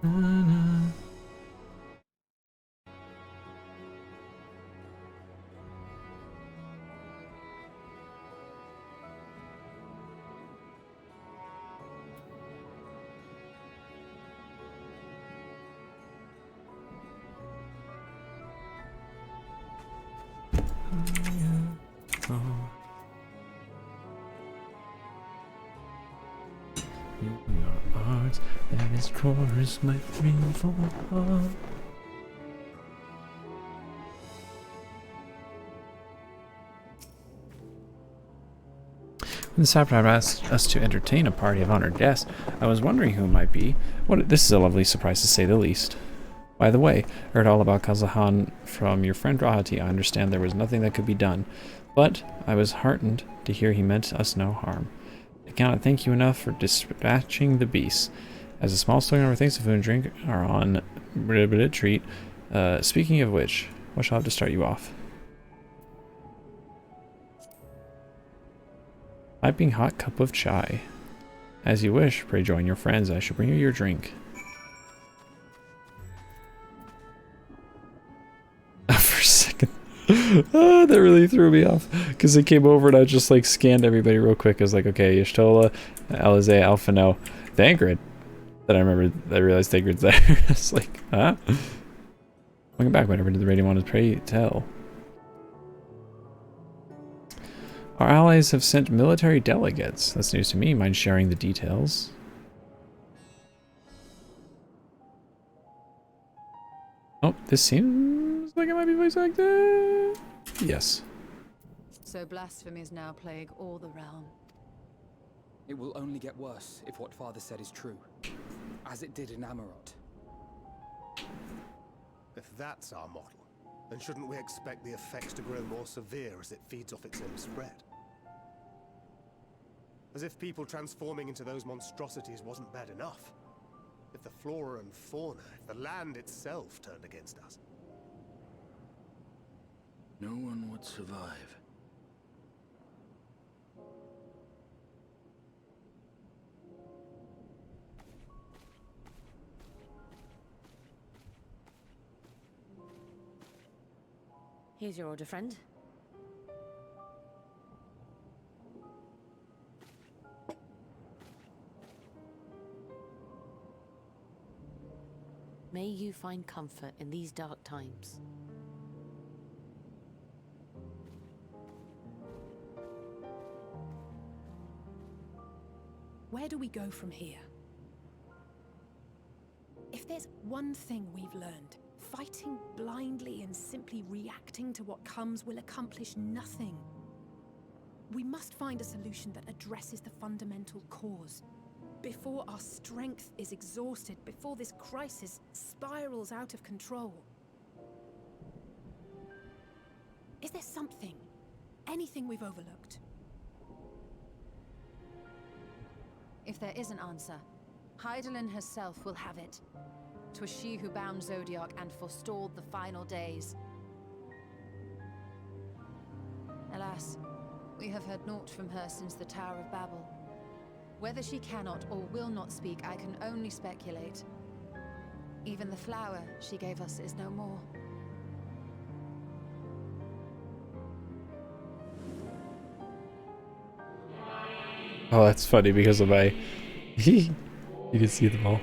Your arts, that is chorus, my dreamful heart. When the Sapphire asked us to entertain a party of honored guests, I was wondering who it might be. This is a lovely surprise to say the least. By the way, I heard all about Kazahan from your friend Rahati. I understand there was nothing that could be done, but I was heartened to hear he meant us no harm. I cannot thank you enough for dispatching the beasts. As a small story over things of food and drink are on retreat. Speaking of which, what shall I have to start you off? Piping hot cup of chai. As you wish, pray join your friends. I shall bring you your drink. For a second. That really threw me off. Because it came over and I just like scanned everybody real quick. I was like, okay, Yashtola, Alize, Alphano, Thangrid. Then I realized Thangrid's there. I was like, huh? Welcome back. Whatever did the radio want to pray tell? Our allies have sent military delegates. That's news to me. Mind sharing the details? Oh, this seems like it might be voice acted. Yes. So blasphemies now plague all the realm. It will only get worse if what Father said is true, as it did in Amarot. If that's our model, then shouldn't we expect the effects to grow more severe as it feeds off its own spread? As if people transforming into those monstrosities wasn't bad enough. If the flora and fauna, if the land itself turned against us. No one would survive. Here's your order, friend. May you find comfort in these dark times. Where do we go from here? If there's one thing we've learned, fighting blindly and simply reacting to what comes will accomplish nothing. We must find a solution that addresses the fundamental cause. Before our strength is exhausted, before this crisis spirals out of control. Is there something, anything we've overlooked? If there is an answer, Hydaelyn herself will have it. 'Twas she who bound Zodiac and forestalled the final days. Alas, we have heard naught from her since the Tower of Babel. Whether she cannot or will not speak, I can only speculate. Even the flower she gave us is no more. Oh, that's funny because of my... You can see them all.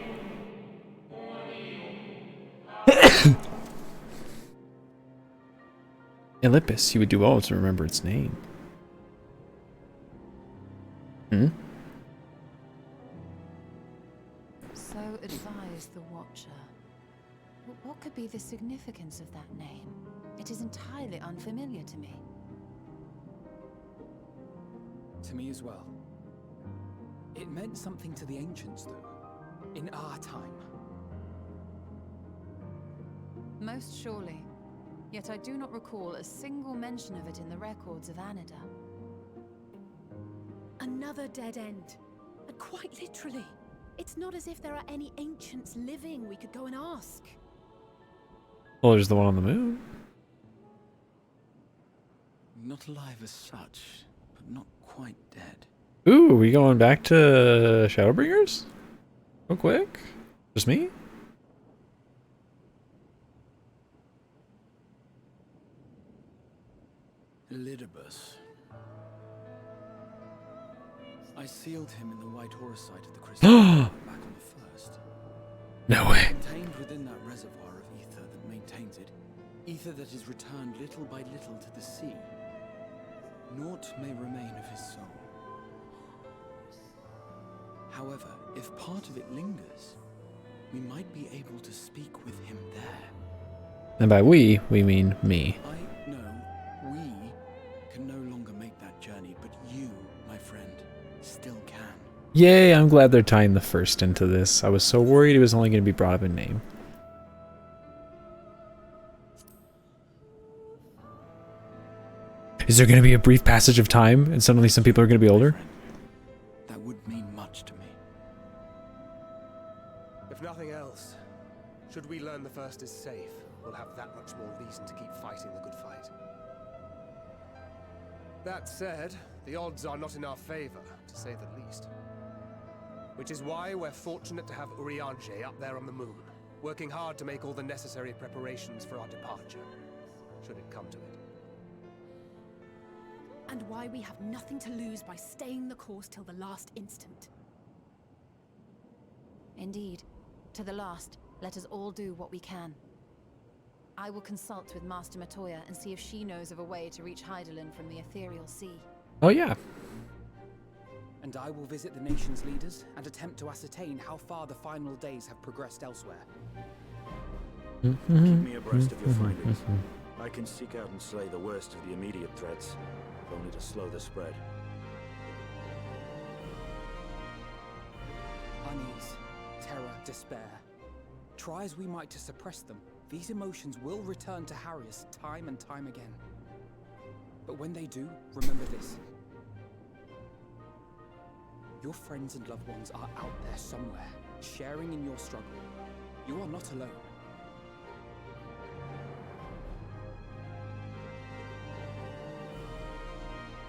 Olympus, you would do well to remember its name. Hmm? So advised the Watcher. What could be the significance of that name? It is entirely unfamiliar to me. To me as well. It meant something to the ancients, though. In our time. Most surely. Yet I do not recall a single mention of it in the records of Anida. Another dead end. And quite literally. It's not as if there are any ancients living we could go and ask. Well, there's the one on the moon. Not alive as such, but not quite dead. Ooh, are we going back to Shadowbringers? Real quick? Just me? Elidibus. I sealed him in the White Horus site of the Crystal back on the first. No way. Contained within that reservoir of ether that maintains it, ether that is returned little by little to the sea. Naught may remain of his soul. However, if part of it lingers, we might be able to speak with him there. And by we mean me. I know we can no longer make that journey, but you, my friend, still can. Yay, I'm glad they're tying the first into this. I was so worried it was only going to be brought up in name. Is there going to be a brief passage of time and suddenly some people are going to be older? That would mean much to me. If nothing else, should we learn the first is safe, we'll have that much more reason to keep fighting the good fight. That said, the odds are not in our favor, to say the least. Which is why we're fortunate to have Urianger up there on the moon, working hard to make all the necessary preparations for our departure, should it come to it. And why we have nothing to lose by staying the course till the last instant. Indeed. To the last, let us all do what we can. I will consult with Master Matoya and see if she knows of a way to reach Hydaelyn from the ethereal sea. Oh yeah. And I will visit the nation's leaders and attempt to ascertain how far the final days have progressed elsewhere. Keep me abreast of your findings. I can seek out and slay the worst of the immediate threats, if only to slow the spread. Unease, terror, despair. Try as we might to suppress them, these emotions will return to harry us time and time again. But when they do, remember this. Your friends and loved ones are out there somewhere, sharing in your struggle. You are not alone.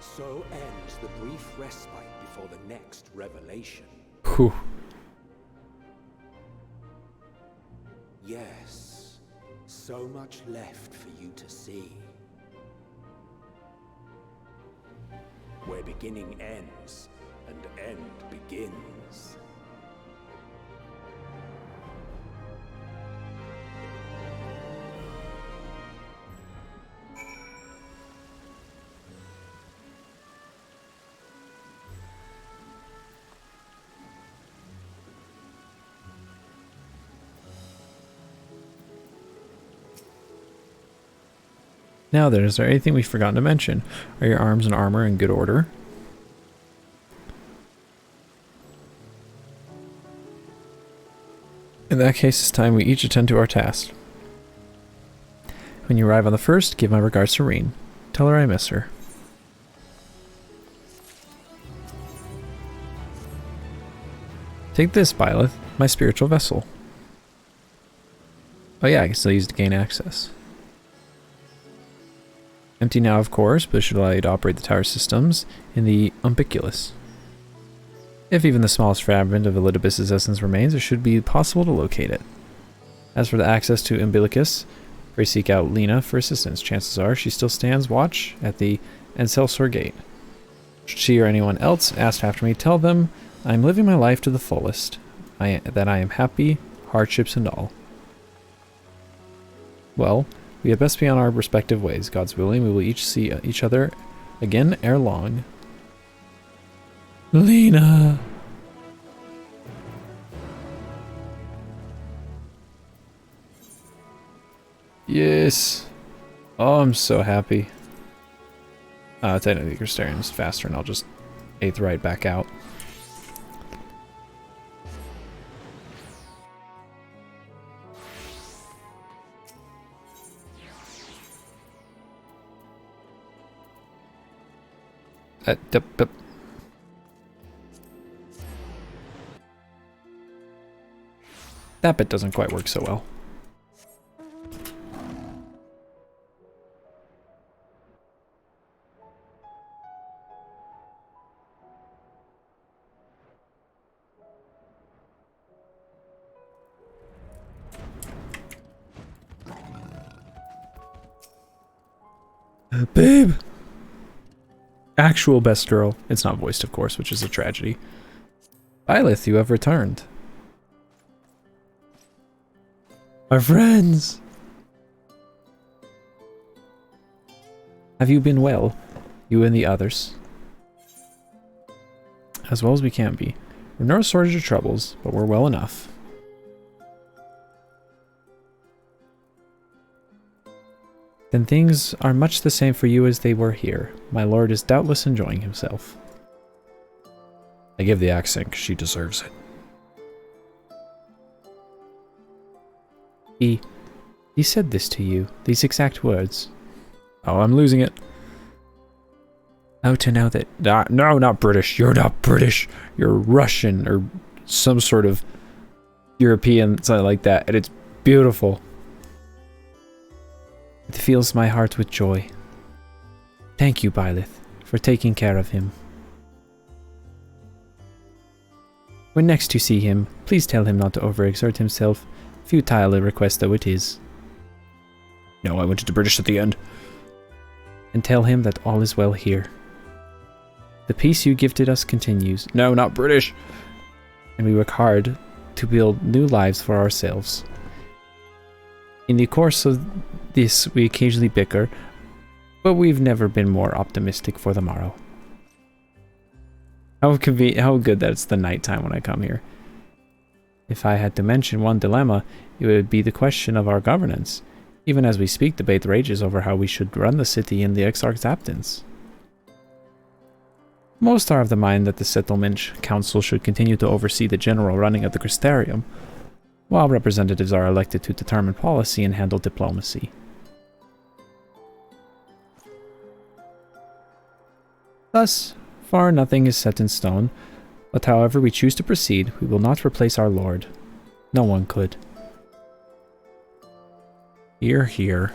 So ends the brief respite before the next revelation. Whew. Yes, so much left for you to see. Where beginning ends and end begins. Now then, is there anything we've forgotten to mention? Are your arms and armor in good order? In that case, it's time we each attend to our task. When you arrive on the first, give my regards to Reen. Tell her I miss her. Take this, Byleth, my spiritual vessel. Oh yeah, I can still use it to gain access. Empty now, of course, but should allow you to operate the tower systems in the umbiculus. If even the smallest fragment of Elidibus' essence remains, it should be possible to locate it. As for the access to umbilicus, pray seek out Lena for assistance. Chances are she still stands watch at the Encelsor gate. Should she or anyone else ask after me, tell them I am living my life to the fullest, that I am happy, hardships and all. Well, we had best be on our respective ways. God's willing, we will each see each other again ere long. Lena! Yes! Oh, I'm so happy. Technically, Crystarian's faster, and I'll just 8th right back out. That bit doesn't quite work so well. Babe! actual best girl. It's not voiced, of course, which is a tragedy. Byleth, you have returned. Our friends! Have you been well? You and the others? As well as we can be. We're no shortage of troubles, but we're well enough. Then things are much the same for you as they were here. My lord is doubtless enjoying himself. I give the accent 'cause she deserves it. He said this to you, these exact words. Oh, I'm losing it. Oh, to know that... no, not British. You're not British. You're Russian or some sort of European, something like that. And it's beautiful. It fills my heart with joy. Thank you, Byleth, for taking care of him. When next you see him, please tell him not to overexert himself. Futile a request though it is. No, I went into British at the end. And tell him that all is well here. The peace you gifted us continues. No, not British! And we work hard to build new lives for ourselves. In the course of this, we occasionally bicker, but we've never been more optimistic for the morrow. How good that it's the nighttime when I come here. If I had to mention one dilemma, it would be the question of our governance. Even as we speak, debate rages over how we should run the city in the Exarch's absence. Most are of the mind that the Settlement Council should continue to oversee the general running of the Crystarium, while representatives are elected to determine policy and handle diplomacy. Thus far nothing is set in stone, but however we choose to proceed, we will not replace our lord. No one could. Hear, hear.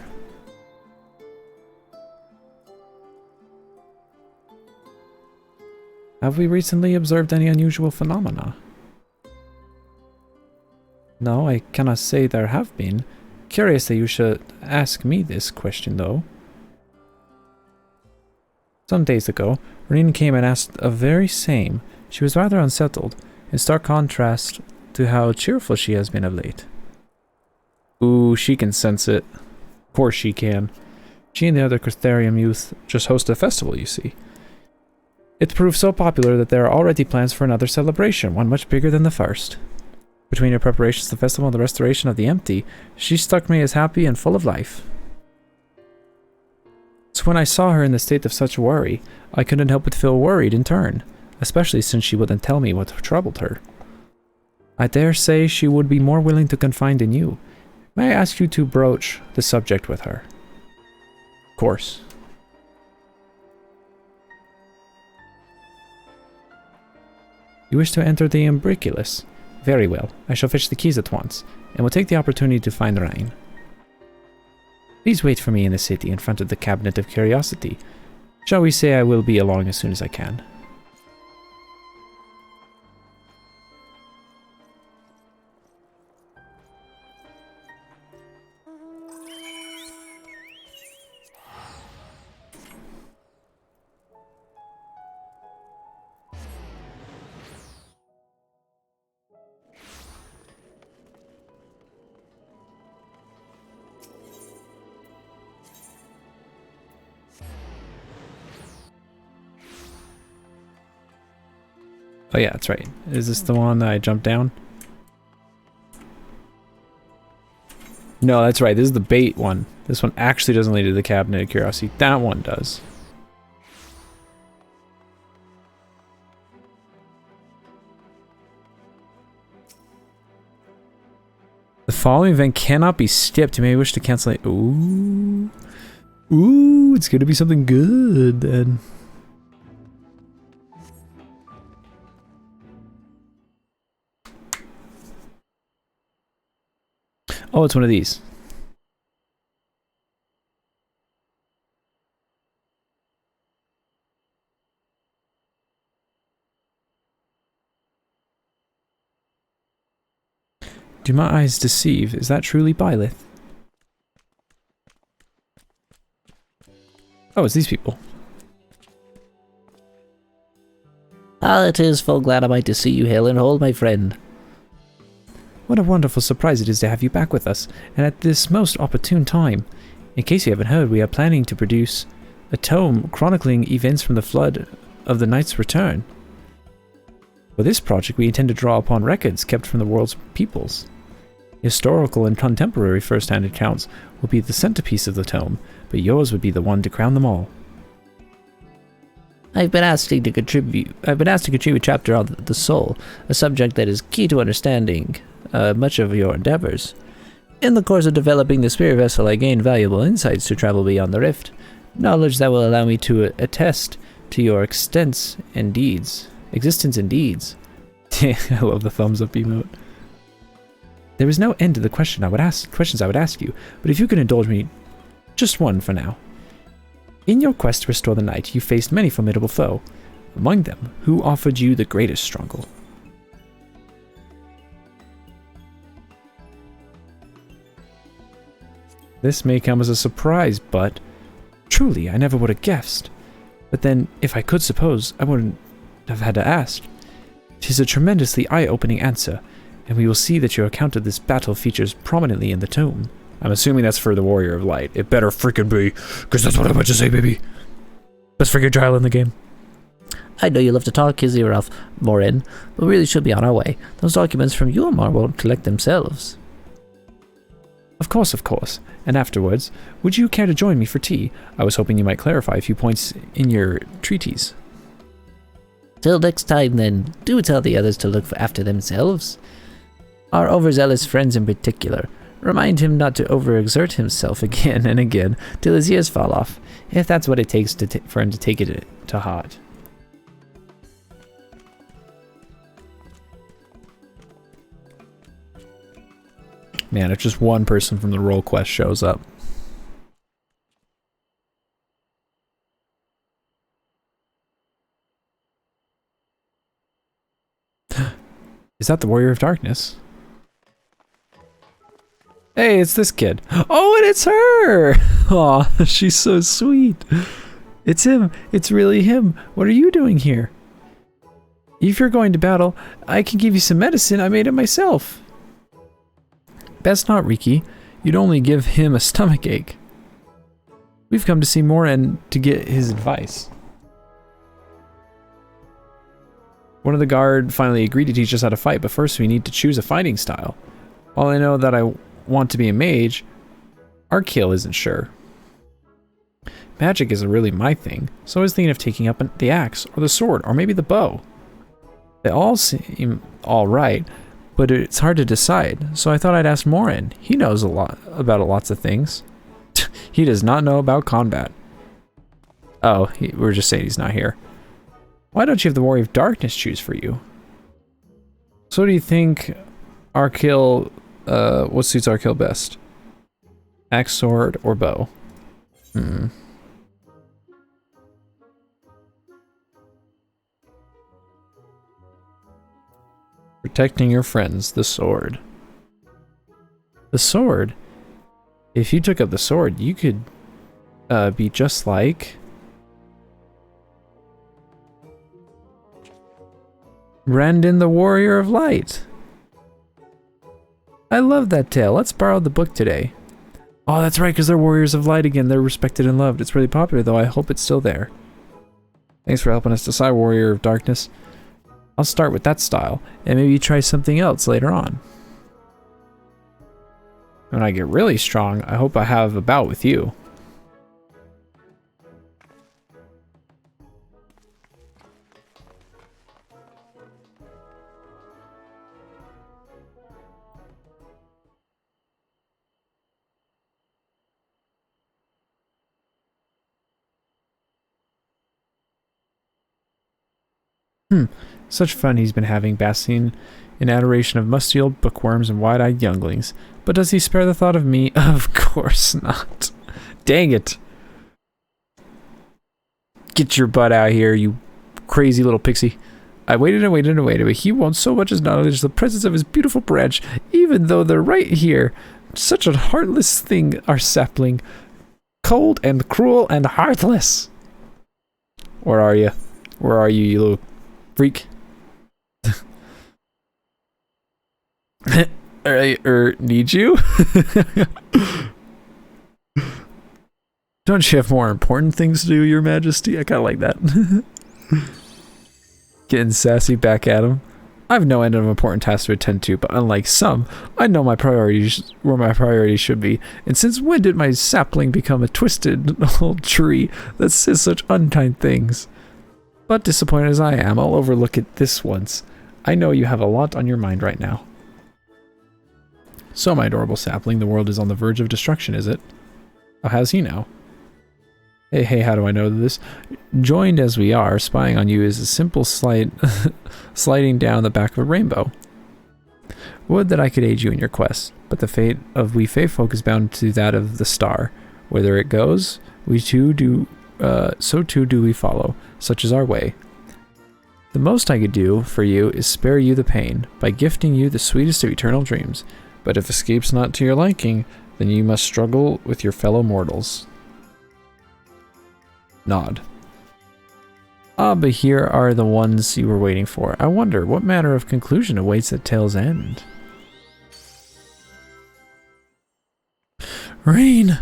Have we recently observed any unusual phenomena? No, I cannot say there have been. Curious that you should ask me this question, though. Some days ago, Reen came and asked the very same. She was rather unsettled, in stark contrast to how cheerful she has been of late. Ooh, she can sense it. Of course she can. She and the other Crystarium youth just hosted a festival, you see. It proved so popular that there are already plans for another celebration, one much bigger than the first. Between her preparations for the festival and the restoration of the empty, she struck me as happy and full of life. So when I saw her in the state of such worry, I couldn't help but feel worried in turn, especially since she wouldn't tell me what troubled her. I dare say she would be more willing to confide in you. May I ask you to broach the subject with her? Of course. You wish to enter the Umbriculus? Very well. I shall fetch the keys at once, and will take the opportunity to find Ryan. Please wait for me in the city in front of the Cabinet of Curiosity. Shall we say I will be along as soon as I can? Oh yeah, that's right. Is this the one that I jumped down? No, that's right. This is the bait one. This one actually doesn't lead to the Cabinet of Curiosity. That one does. The following event cannot be skipped. You may wish to cancel it. Ooh. Ooh, it's gonna be something good then. Oh, it's one of these. Do my eyes deceive? Is that truly Byleth? Oh, it's these people. Ah, it is full glad am I to see you, hail and hold, my friend. What a wonderful surprise it is to have you back with us, and at this most opportune time. In case you haven't heard, we are planning to produce a tome chronicling events from the flood of the Knight's return. For this project, we intend to draw upon records kept from the world's peoples. Historical and contemporary first-hand accounts will be the centerpiece of the tome, but yours would be the one to crown them all. I've been asked to contribute a chapter on the soul, a subject that is key to understanding much of your endeavors. In the course of developing the spirit vessel, I gained valuable insights to travel beyond the rift, knowledge that will allow me to attest to your existence and deeds. I love the thumbs up emote. There is no end to the questions I would ask you, but if you could indulge me just one for now. In your quest to restore the Knight, you faced many formidable foes. Among them, who offered you the greatest struggle? This may come as a surprise, but truly, I never would have guessed. But then, if I could suppose, I wouldn't have had to ask. 'Tis a tremendously eye-opening answer, and we will see that your account of this battle features prominently in the tome. I'm assuming that's for the Warrior of Light. It better freaking be, because that's what I'm about to say, baby. Best freaking trial in the game. I know you love to talk his ear off, Morin, but we really should be on our way. Those documents from Yulmar won't collect themselves. Of course. And afterwards, would you care to join me for tea? I was hoping you might clarify a few points in your treatise. Till next time, then, do tell the others to look after themselves. Our overzealous friends in particular. Remind him not to overexert himself again and again till his ears fall off, if that's what it takes for him to take it to heart. Man, if just one person from the roll quest shows up. Is that the Warrior of Darkness? Hey, it's this kid. Oh, and it's her! Aw, she's so sweet. It's him. It's really him. What are you doing here? If you're going to battle, I can give you some medicine. I made it myself. Best not, Riki. You'd only give him a stomachache. We've come to see Morin to get his advice. One of the guard finally agreed to teach us how to fight, but first we need to choose a fighting style. While I know that I want to be a mage, Arkill isn't sure. Magic isn't really my thing, so I was thinking of taking up the axe, or the sword, or maybe the bow. They all seem alright, but it's hard to decide, so I thought I'd ask Morin. He knows a lot about lots of things. He does not know about combat. Oh, we're just saying he's not here. Why don't you have the Warrior of Darkness choose for you? So what do you think Arkill, what suits Arkill best? Axe, sword, or bow? Protecting your friends, the sword. The sword? If you took up the sword, you could be just like Brandon the Warrior of Light. I love that tale. Let's borrow the book today. Oh, that's right, because they're Warriors of Light again. They're respected and loved. It's really popular, though. I hope it's still there. Thanks for helping us decide, Warrior of Darkness. I'll start with that style, and maybe try something else later on. When I get really strong, I hope I have a bout with you. Such fun he's been having, basking in adoration of musty old bookworms and wide-eyed younglings. But does he spare the thought of me? Of course not. Dang it. Get your butt out here, you crazy little pixie. I waited and waited and waited, but he won't so much as acknowledge the presence of his beautiful branch, even though they're right here. Such a heartless thing, our sapling. Cold and cruel and heartless. Where are you? Where are you, you little Freak. Need you? Don't you have more important things to do, Your Majesty? I kind of like that. Getting sassy back at him. I have no end of important tasks to attend to, but unlike some, I know my priorities where my priorities should be. And since when did my sapling become a twisted old tree that says such unkind things? But disappointed as I am, I'll overlook it this once. I know you have a lot on your mind right now. So, my adorable sapling, the world is on the verge of destruction, is it? Oh, how's he know? Hey, how do I know this? Joined as we are, spying on you is a simple sliding down the back of a rainbow. Would that I could aid you in your quest, but the fate of we Fae folk is bound to that of the star. Whither it goes, so too do we follow. Such is our way. The most I could do for you is spare you the pain, by gifting you the sweetest of eternal dreams. But if escape's not to your liking, then you must struggle with your fellow mortals. Nod. Ah, but here are the ones you were waiting for. I wonder, what manner of conclusion awaits at tale's end? Rain!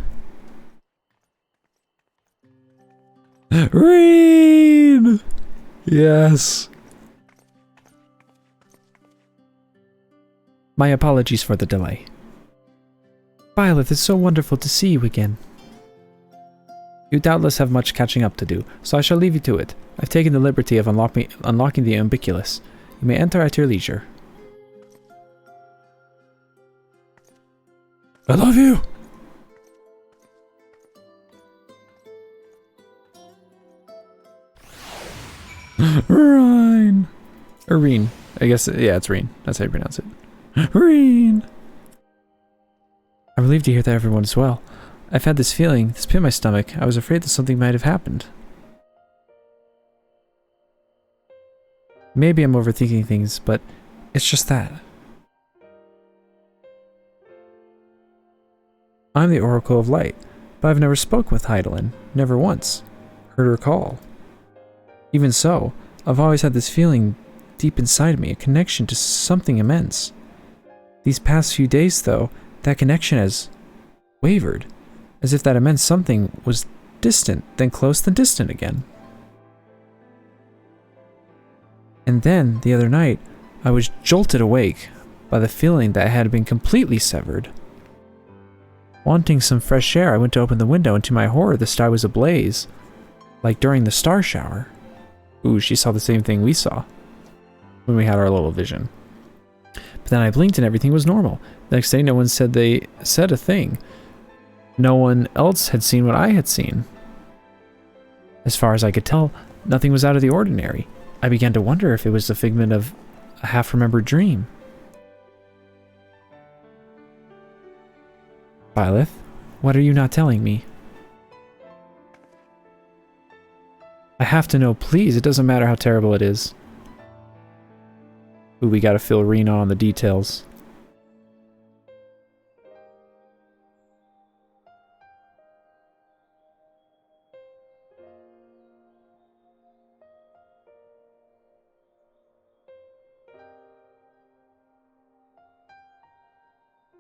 Rain! Yes. My apologies for the delay. Violet, it's so wonderful to see you again. You doubtless have much catching up to do, so I shall leave you to it. I've taken the liberty of unlocking the umbiculus. You may enter at your leisure. I love you! Rhine. Or Reen. I guess, yeah, it's Reen. That's how you pronounce it. Reen! I'm relieved to hear that everyone's well. I've had this feeling, this pit in my stomach. I was afraid that something might have happened. Maybe I'm overthinking things, but it's just that. I'm the Oracle of Light, but I've never spoken with Heidelin. Never once. Heard her call. Even so, I've always had this feeling deep inside me, a connection to something immense. These past few days, though, that connection has wavered, as if that immense something was distant, then close, then distant again. And then, the other night, I was jolted awake by the feeling that I had been completely severed. Wanting some fresh air, I went to open the window, and to my horror, the sky was ablaze, like during the star shower. Ooh, she saw the same thing we saw when we had our little vision. But then I blinked and everything was normal. The next day, no one said they said a thing. No one else had seen what I had seen. As far as I could tell, nothing was out of the ordinary. I began to wonder if it was the figment of a half-remembered dream. Violet, what are you not telling me? I have to know, please. It doesn't matter how terrible it is. Ooh, we gotta fill Rena on the details.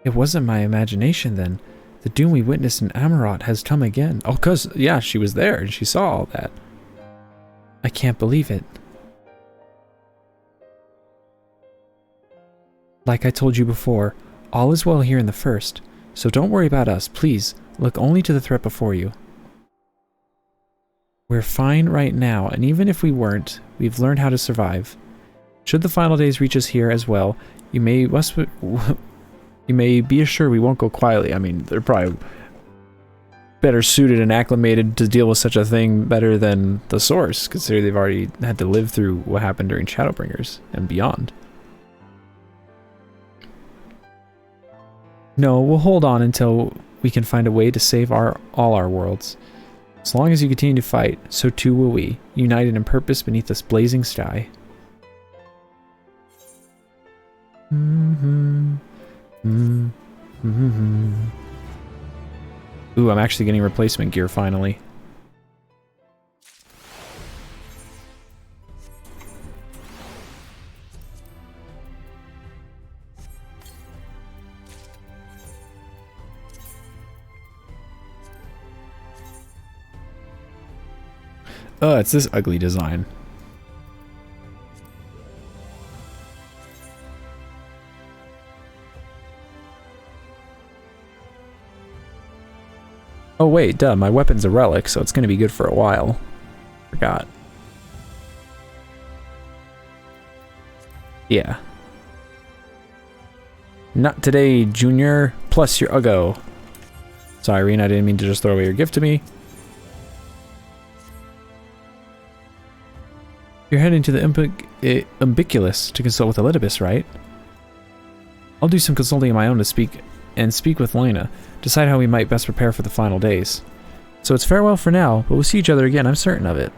It wasn't my imagination then. The doom we witnessed in Amarot has come again. Oh, cause, yeah, she was there and she saw all that. I can't believe it. Like I told you before, all is well here in the first, so don't worry about us, please. Look only to the threat before you. We're fine right now, and even if we weren't, we've learned how to survive. Should the final days reach us here as well, you may be assured we won't go quietly. I mean, they're probably better suited and acclimated to deal with such a thing better than the Source, considering they've already had to live through what happened during Shadowbringers and beyond. No, we'll hold on until we can find a way to save all our worlds. As long as you continue to fight, so too will we, united in purpose beneath this blazing sky. Ooh, I'm actually getting replacement gear finally. Oh, it's this ugly design. Oh wait, duh, my weapon's a relic, so it's gonna be good for a while. Forgot. Yeah. Not today, Junior. Plus your Uggo. Sorry, Irene, I didn't mean to just throw away your gift to me. You're heading to the Umbiculus to consult with Elidibus, right? I'll do some consulting of my own to speak with Lena. Decide how we might best prepare for the final days. So it's farewell for now, but we'll see each other again, I'm certain of it.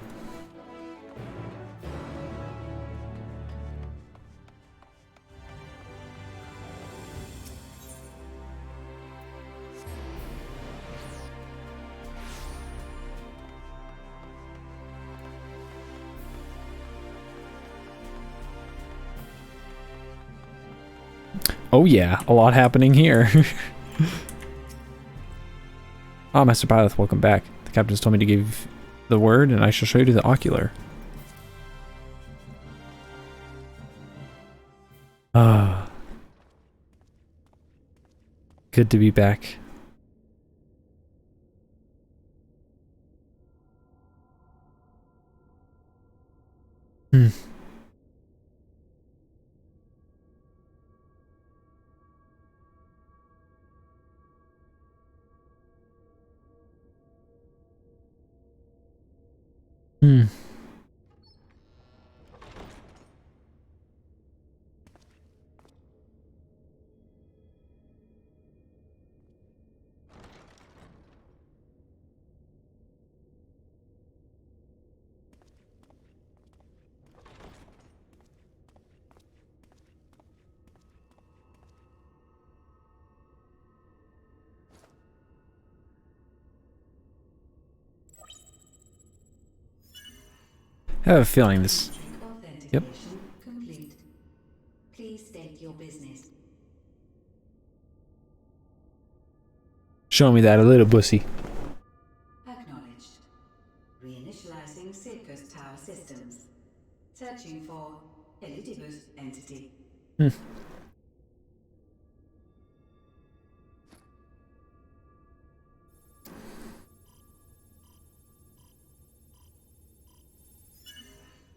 Oh yeah, a lot happening here. Ah, Master Byleth, welcome back. The captain's told me to give the word, and I shall show you to the ocular. Ah. Good to be back. Hmm. Hmm. I have a feeling this... Yep. Complete. Please state your business. Show me that a little bussy. Acknowledged. Reinitializing Circus Tower systems. Searching for Elidibus entity. Hmm.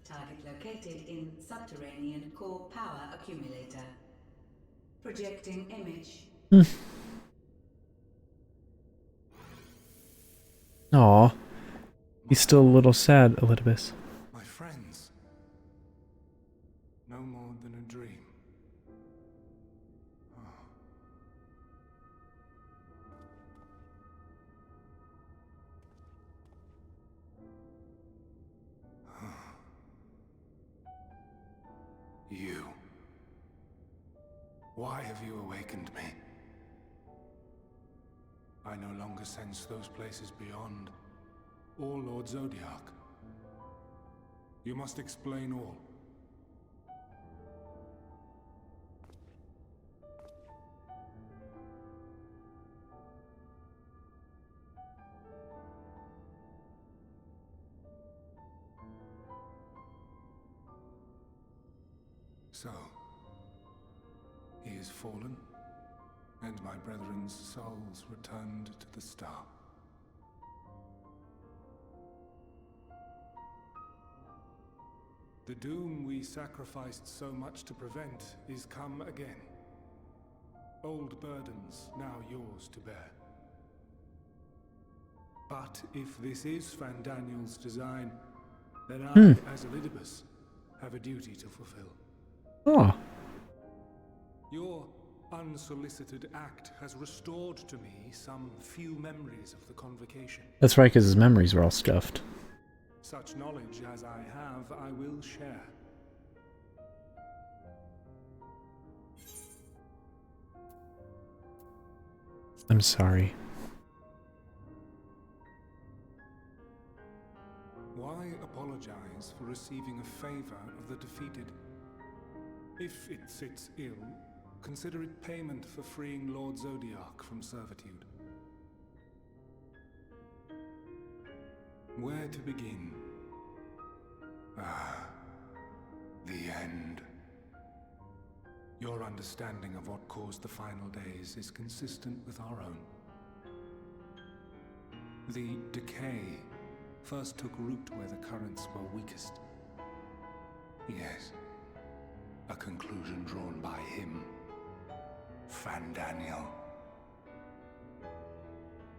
Target located in subterranean core power accumulator. Projecting image. Aw. He's still a little sad, Elidibus. My friends. No more than a dream. You. Why have you awakened me? I no longer sense those places beyond, or Lord Zodiac. You must explain all. So, he is fallen, and my brethren's souls returned to the star. The doom we sacrificed so much to prevent is come again. Old burdens now yours to bear. But if this is Fandaniel's design, then I, as Elidibus, have a duty to fulfill. Oh. Your unsolicited act has restored to me some few memories of the convocation. That's right, because his memories were all scuffed. Such knowledge as I have, I will share. I'm sorry. Why apologize for receiving a favor of the defeated? If it sits ill, consider it payment for freeing Lord Zodiac from servitude. Where to begin? Ah, the end. Your understanding of what caused the final days is consistent with our own. The decay first took root where the currents were weakest. Yes, a conclusion drawn by him, Fandaniel.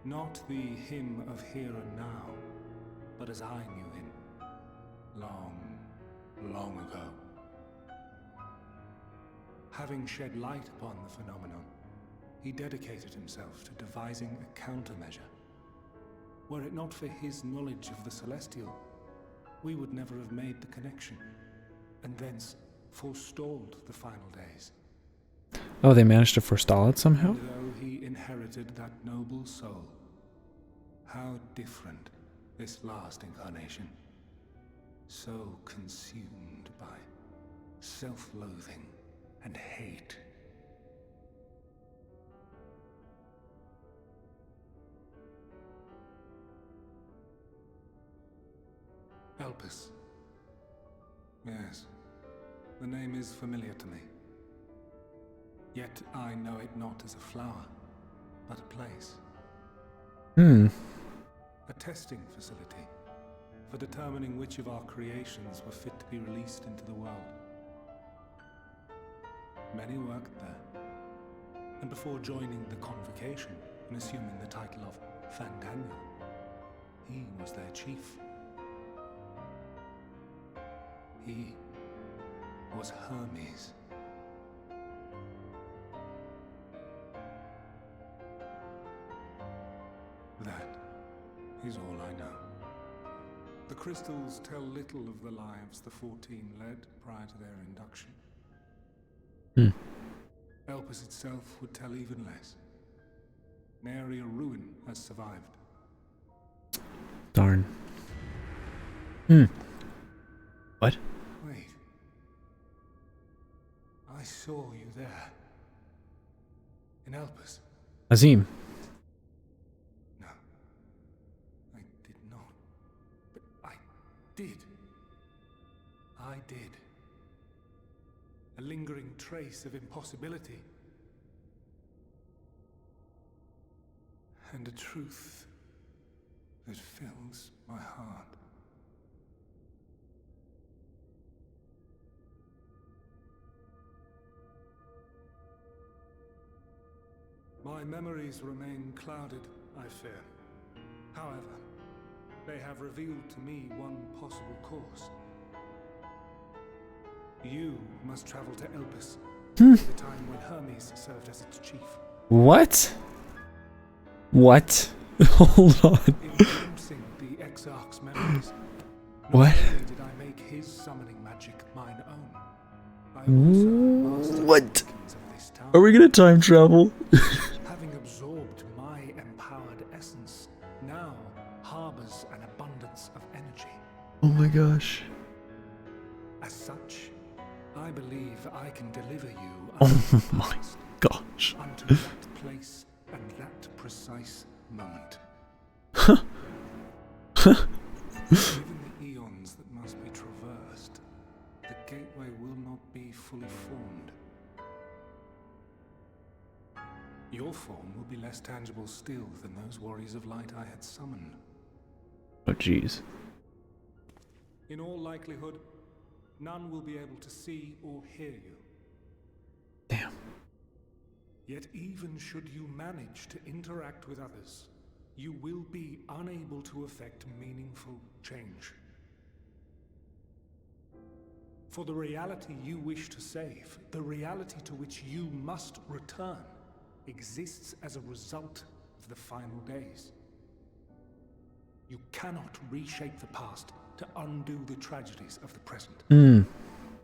Not the him of here and now, but as I knew him, long, long ago. Having shed light upon the phenomenon, he dedicated himself to devising a countermeasure. Were it not for his knowledge of the Celestial, we would never have made the connection, and thence forestalled the final days. Oh, they managed to forestall it somehow? And though he inherited that noble soul, how different this last incarnation. So consumed by self-loathing and hate. Elpis. Yes, the name is familiar to me. Yet I know it not as a flower, but a place. A testing facility for determining which of our creations were fit to be released into the world. Many worked there, and before joining the convocation and assuming the title of Fandaniel, he was their chief. He was Hermes. That is all I know. The crystals tell little of the lives the 14 led prior to their induction. Elpis itself would tell even less. Nary a ruin has survived. Darn. What? Wait. I saw you there. In Elpis. Azim. No. I did not. But I did. I did. A lingering trace of impossibility. And a truth that fills my heart. My memories remain clouded, I fear. However, they have revealed to me one possible course. You must travel to Elpis, the time when Hermes served as its chief. What? What? Hold on. In glimpsing the Exarch's memories, What? not only did I make his summoning magic mine own, I also mastered What? the workings of this town. Are we gonna time travel? Having absorbed my empowered essence, now harbors an abundance of energy. Oh my gosh. As such, I believe I can deliver you Oh my gosh. unto that place and that precise moment. Given the eons that must be traversed, the gateway will not be fully formed. Your form will be less tangible still than those warriors of light I had summoned. Oh jeez. In all likelihood, none will be able to see or hear you. Damn. Yet even should you manage to interact with others, you will be unable to effect meaningful change. For the reality you wish to save, the reality to which you must return, exists as a result of the final days. You cannot reshape the past to undo the tragedies of the present.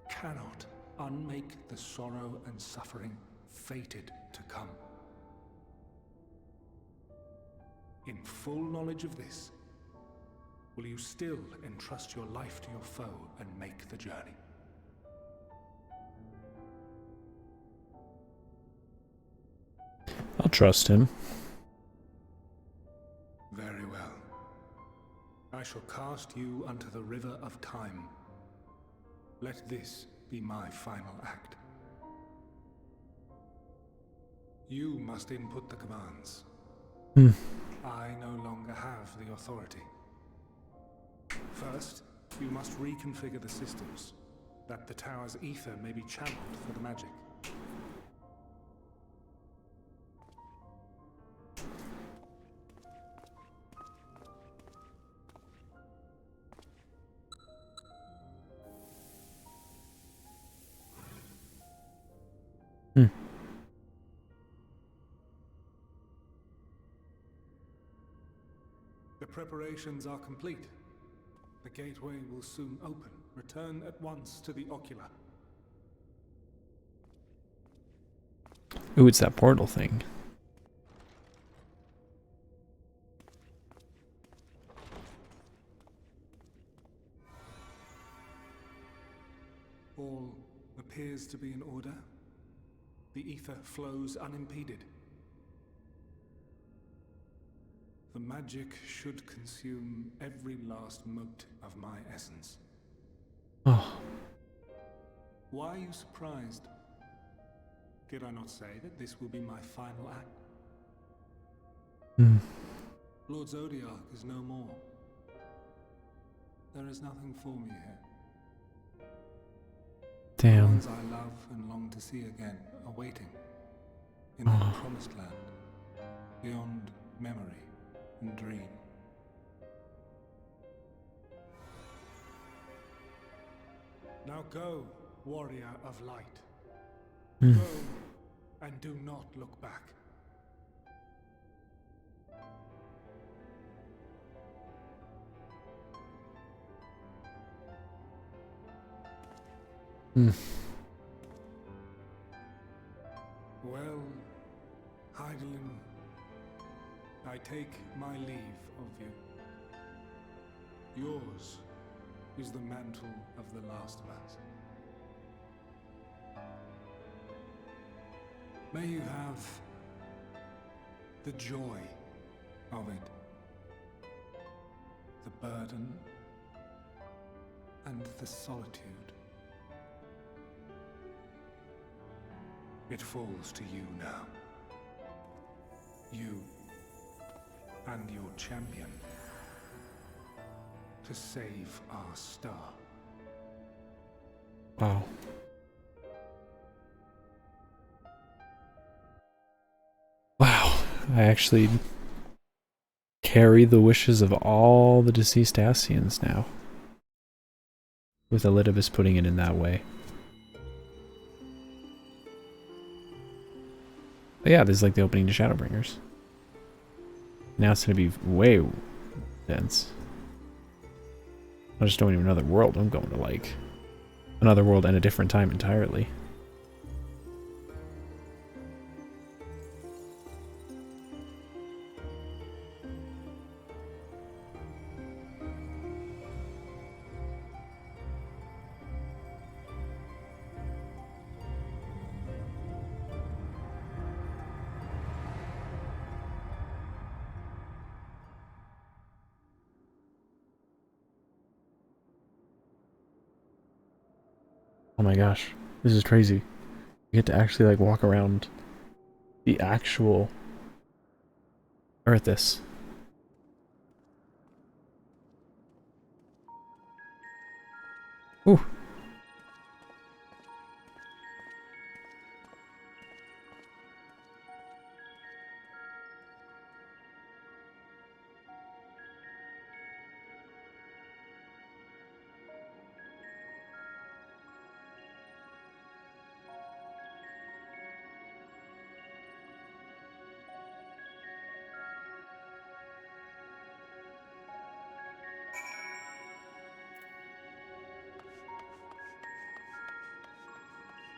Cannot unmake the sorrow and suffering fated to come. In full knowledge of this, will you still entrust your life to your foe and make the journey? I'll trust him. Very well. I shall cast you unto the river of time, Let this be my final act. You must input the commands. I no longer have the authority. First, you must reconfigure the systems, that the tower's ether may be channeled for the magic. The preparations are complete. The gateway will soon open. Return at once to the ocular. Ooh, it's that portal thing. All appears to be in order. The ether flows unimpeded. The magic should consume every last mote of my essence. Oh. Why are you surprised? Did I not say that this will be my final act? Lord Zodiac is no more. There is nothing for me here. Damn. The ones I love and long to see again are waiting in the promised land, beyond memory and dream. Now go, warrior of light. Go and do not look back. Well, Heidelin, I take my leave of you. Yours is the mantle of the last of us. May you have the joy of it, the burden, and the solitude. It falls to you now. You and your champion to save our star. Wow. Wow. I actually carry the wishes of all the deceased Ascians now. With Elidibus putting it in that way. But yeah, this is like the opening to Shadowbringers. Now it's going to be way dense. I just don't even another world. I'm going to like another world and a different time entirely. Oh my gosh, this is crazy. You get to actually like walk around the actual Earthis. Ooh.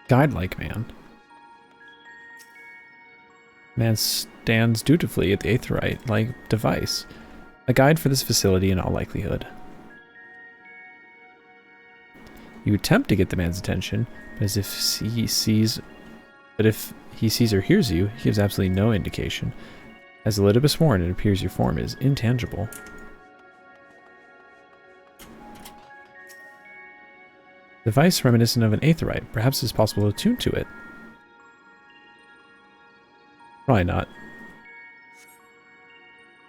Guide-like man. Man stands dutifully at the Aetheryte-like device. A guide for this facility in all likelihood. You attempt to get the man's attention, but if he sees or hears you, he gives absolutely no indication. As Elidibus warned, it appears your form is intangible. Device reminiscent of an aetherite. Perhaps it's possible to attune to it. Probably not.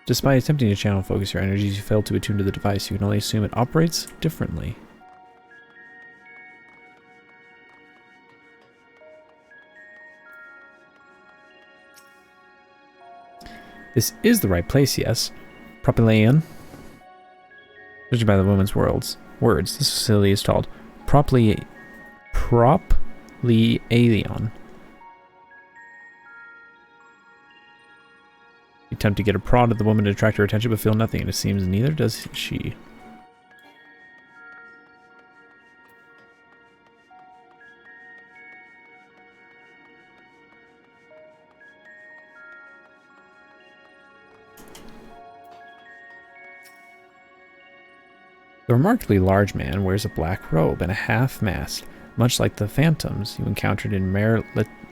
Despite attempting to channel focus your energies, you fail to attune to the device. You can only assume it operates differently. This is the right place, yes. Propylaeon. Judging by the woman's words, this facility is called Propylaeon. You attempt to get a prod at the woman to attract her attention, but feel nothing, and it seems neither does she. The remarkably large man wears a black robe and a half-mast, much like the phantoms you encountered in Mare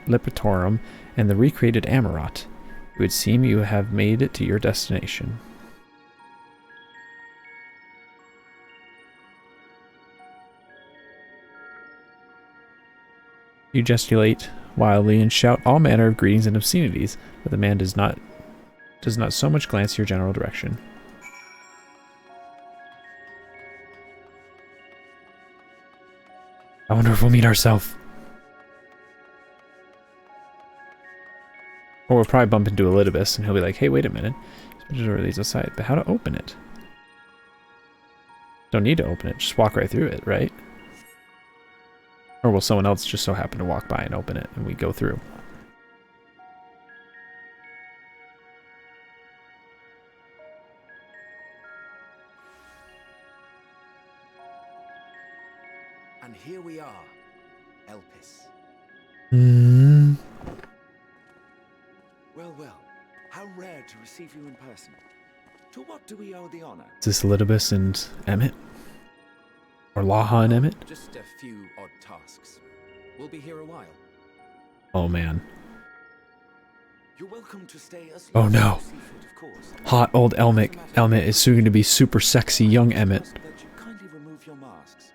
Lipitorum and the recreated Amarot. It would seem you have made it to your destination. You gesticulate wildly and shout all manner of greetings and obscenities, but the man does not so much glance your general direction. I wonder if we'll meet ourselves. Or we'll probably bump into Elidibus and he'll be like, hey, wait a minute. This door leads aside, but how to open it? Don't need to open it, just walk right through it, right? Or will someone else just so happen to walk by and open it and we go through? And here we are, Elpis. Well, well, how rare to receive you in person. To what do we owe the honor? Is this Elidibus and Emmett? Or Laha and Emmett? Just a few odd tasks. We'll be here a while. Oh man. You're welcome to stay as oh no. of course. Hot old Emmett is soon to be super sexy young Emmett. That you kindly remove your masks.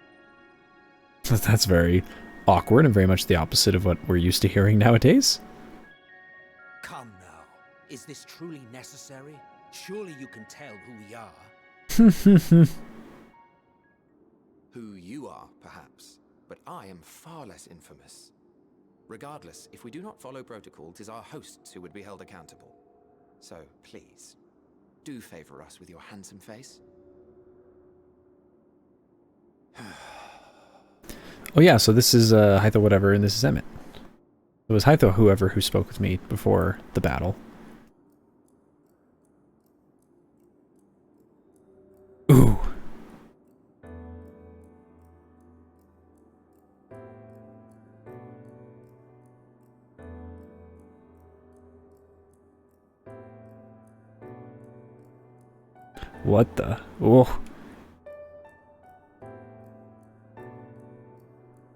That's very awkward and very much the opposite of what we're used to hearing nowadays. Come now. Is this truly necessary? Surely you can tell who we are. Who you are, perhaps, but I am far less infamous. Regardless, if we do not follow protocol, 'tis our hosts who would be held accountable. So, please, do favor us with your handsome face. Oh yeah, so this is Hytho whatever, and this is Emmett. It was Hytho whoever who spoke with me before the battle. Ooh. What the? Oh.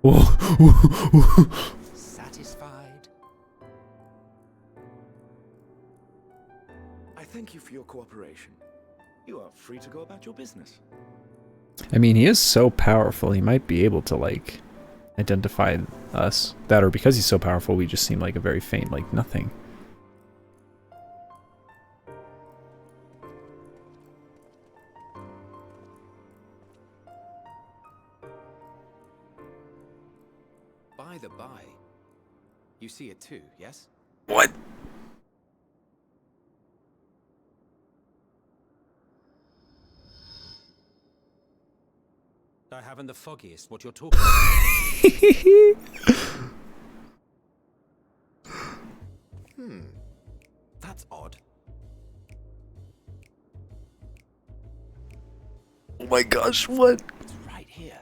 Oh. Satisfied? I thank you for your cooperation. You are free to go about your business. I mean, he is so powerful, he might be able to, like, identify us. That, or because he's so powerful, we just seem like a very faint, like, nothing. By the by, you see it too, yes? What? I haven't the foggiest what you're talking about. That's odd. Oh my gosh, what? It's right here.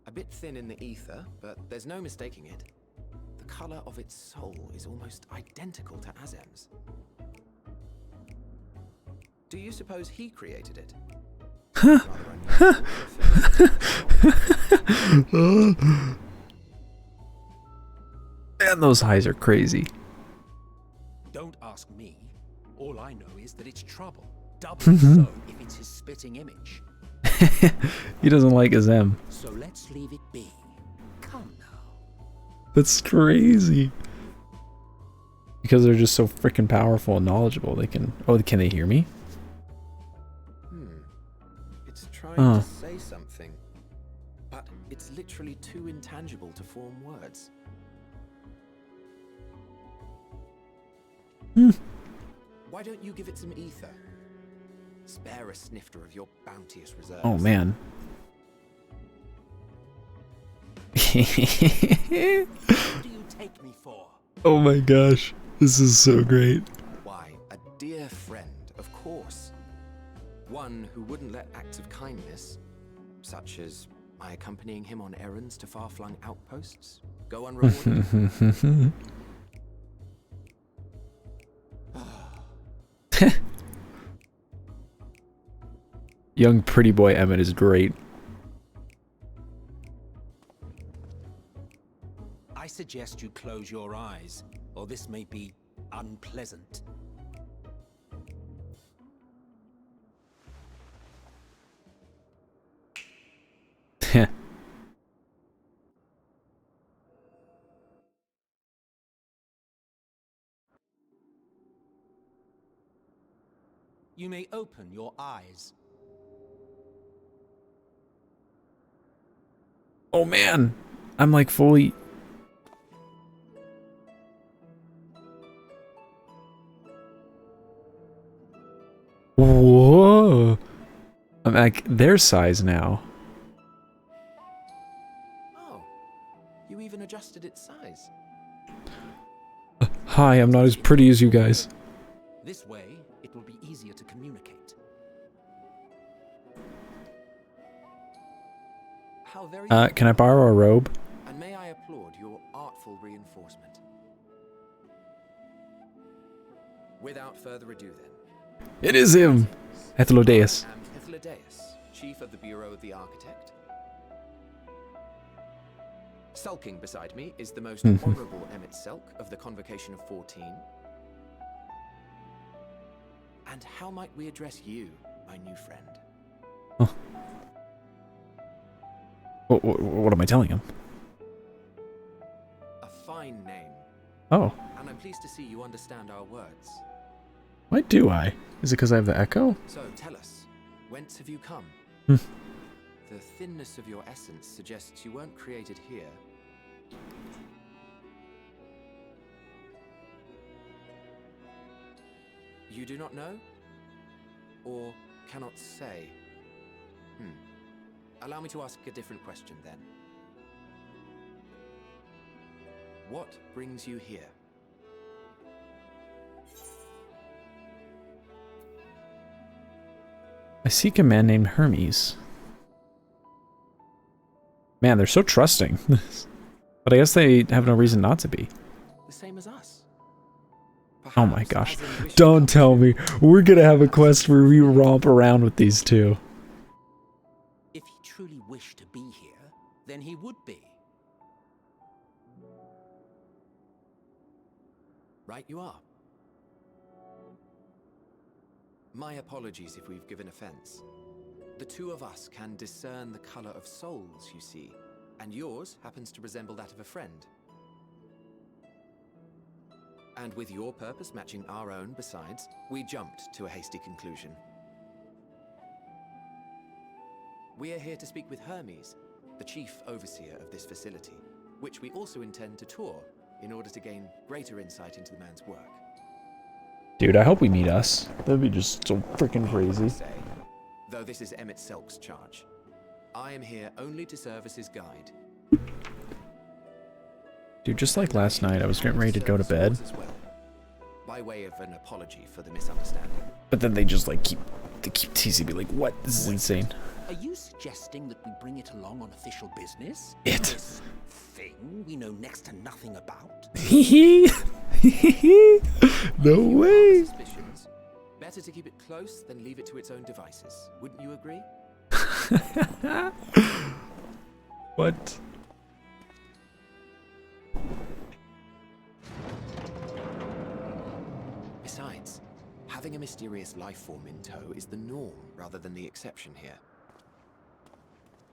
A bit thin in the ether, but there's no mistaking it. The color of its soul is almost identical to Azem's. Do you suppose he created it? Man, those highs are crazy. Don't ask me. All I know is that it's trouble. Doubly so if it's his spitting image. He doesn't like his M. So let's leave it be. Come now. That's crazy. Because they're just so freaking powerful and knowledgeable. They can... Oh, can they hear me? It's trying to say something, but it's literally too intangible to form words. Why don't you give it some ether? Spare a snifter of your bounteous reserves. Oh, man. What do you take me for? Oh my gosh. This is so great. Why, a dear friend, of course. One who wouldn't let acts of kindness, such as my accompanying him on errands to far-flung outposts, go unrewarded. Young pretty boy Emmett is great. I suggest you close your eyes, or this may be unpleasant. You may open your eyes. Oh man, I'm like fully... Whoa! I'm like their size now. Oh, you even adjusted its size. Hi, I'm not as pretty as you guys. This way, it will be easier to communicate. How very Can I borrow a robe? And may I applaud your artful reinforcement. Without further ado then. It is him! Ethlodeus. I am Ethlodeus, Chief of the Bureau of the Architect. Sulking beside me is the most honorable Emmett Selk of the Convocation of 14. And how might we address you, my new friend? Huh. What am I telling him? A fine name. Oh. And I'm pleased to see you understand our words. Why do I? Is it because I have the echo? So tell us, whence have you come? Hmm. The thinness of your essence suggests you weren't created here. You do not know? Or cannot say? Allow me to ask a different question then. What brings you here? I seek a man named Hermes. Man, they're so trusting. But I guess they have no reason not to be. The same as us. Perhaps, oh my gosh. Don't tell me. We're gonna have a quest where we romp around with these two. If he truly wished to be here, then he would be. Right you are. My apologies if we've given offense. The two of us can discern the color of souls, you see, and yours happens to resemble that of a friend. And with your purpose matching our own besides, we jumped to a hasty conclusion. We are here to speak with Hermes, the chief overseer of this facility, which we also intend to tour in order to gain greater insight into the man's work. Dude, I hope we meet us. That'd be just so freaking crazy. Though this is Emmett Selk's charge, I am here only to serve as his guide. Dude, just like last night, I was getting ready to go to bed. By way of an apology for the misunderstanding. But then they just like keep teasing me like, what? This is insane. Are you suggesting that we bring it along on official business? It. This thing we know next to nothing about? No way. Better to keep it close than leave it to its own devices. Wouldn't you agree? What? Besides, having a mysterious life form in tow is the norm rather than the exception here.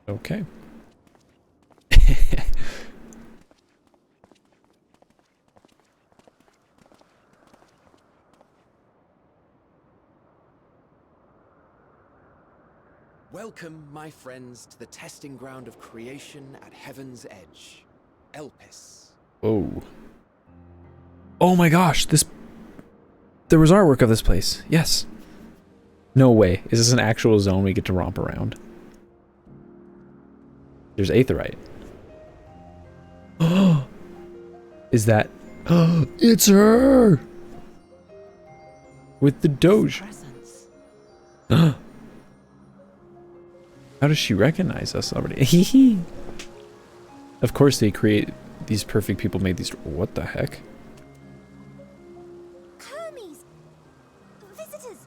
Okay. Welcome, my friends, to the testing ground of creation at Heaven's Edge. Elpis. Oh. Oh my gosh, there was artwork of this place. Yes. No way. Is this an actual zone we get to romp around? There's aetherite. Oh. Is that... Oh, it's her! With the Doge. How does she recognize us already? Of course they create... These perfect people made these... What the heck? Hermes! Visitors!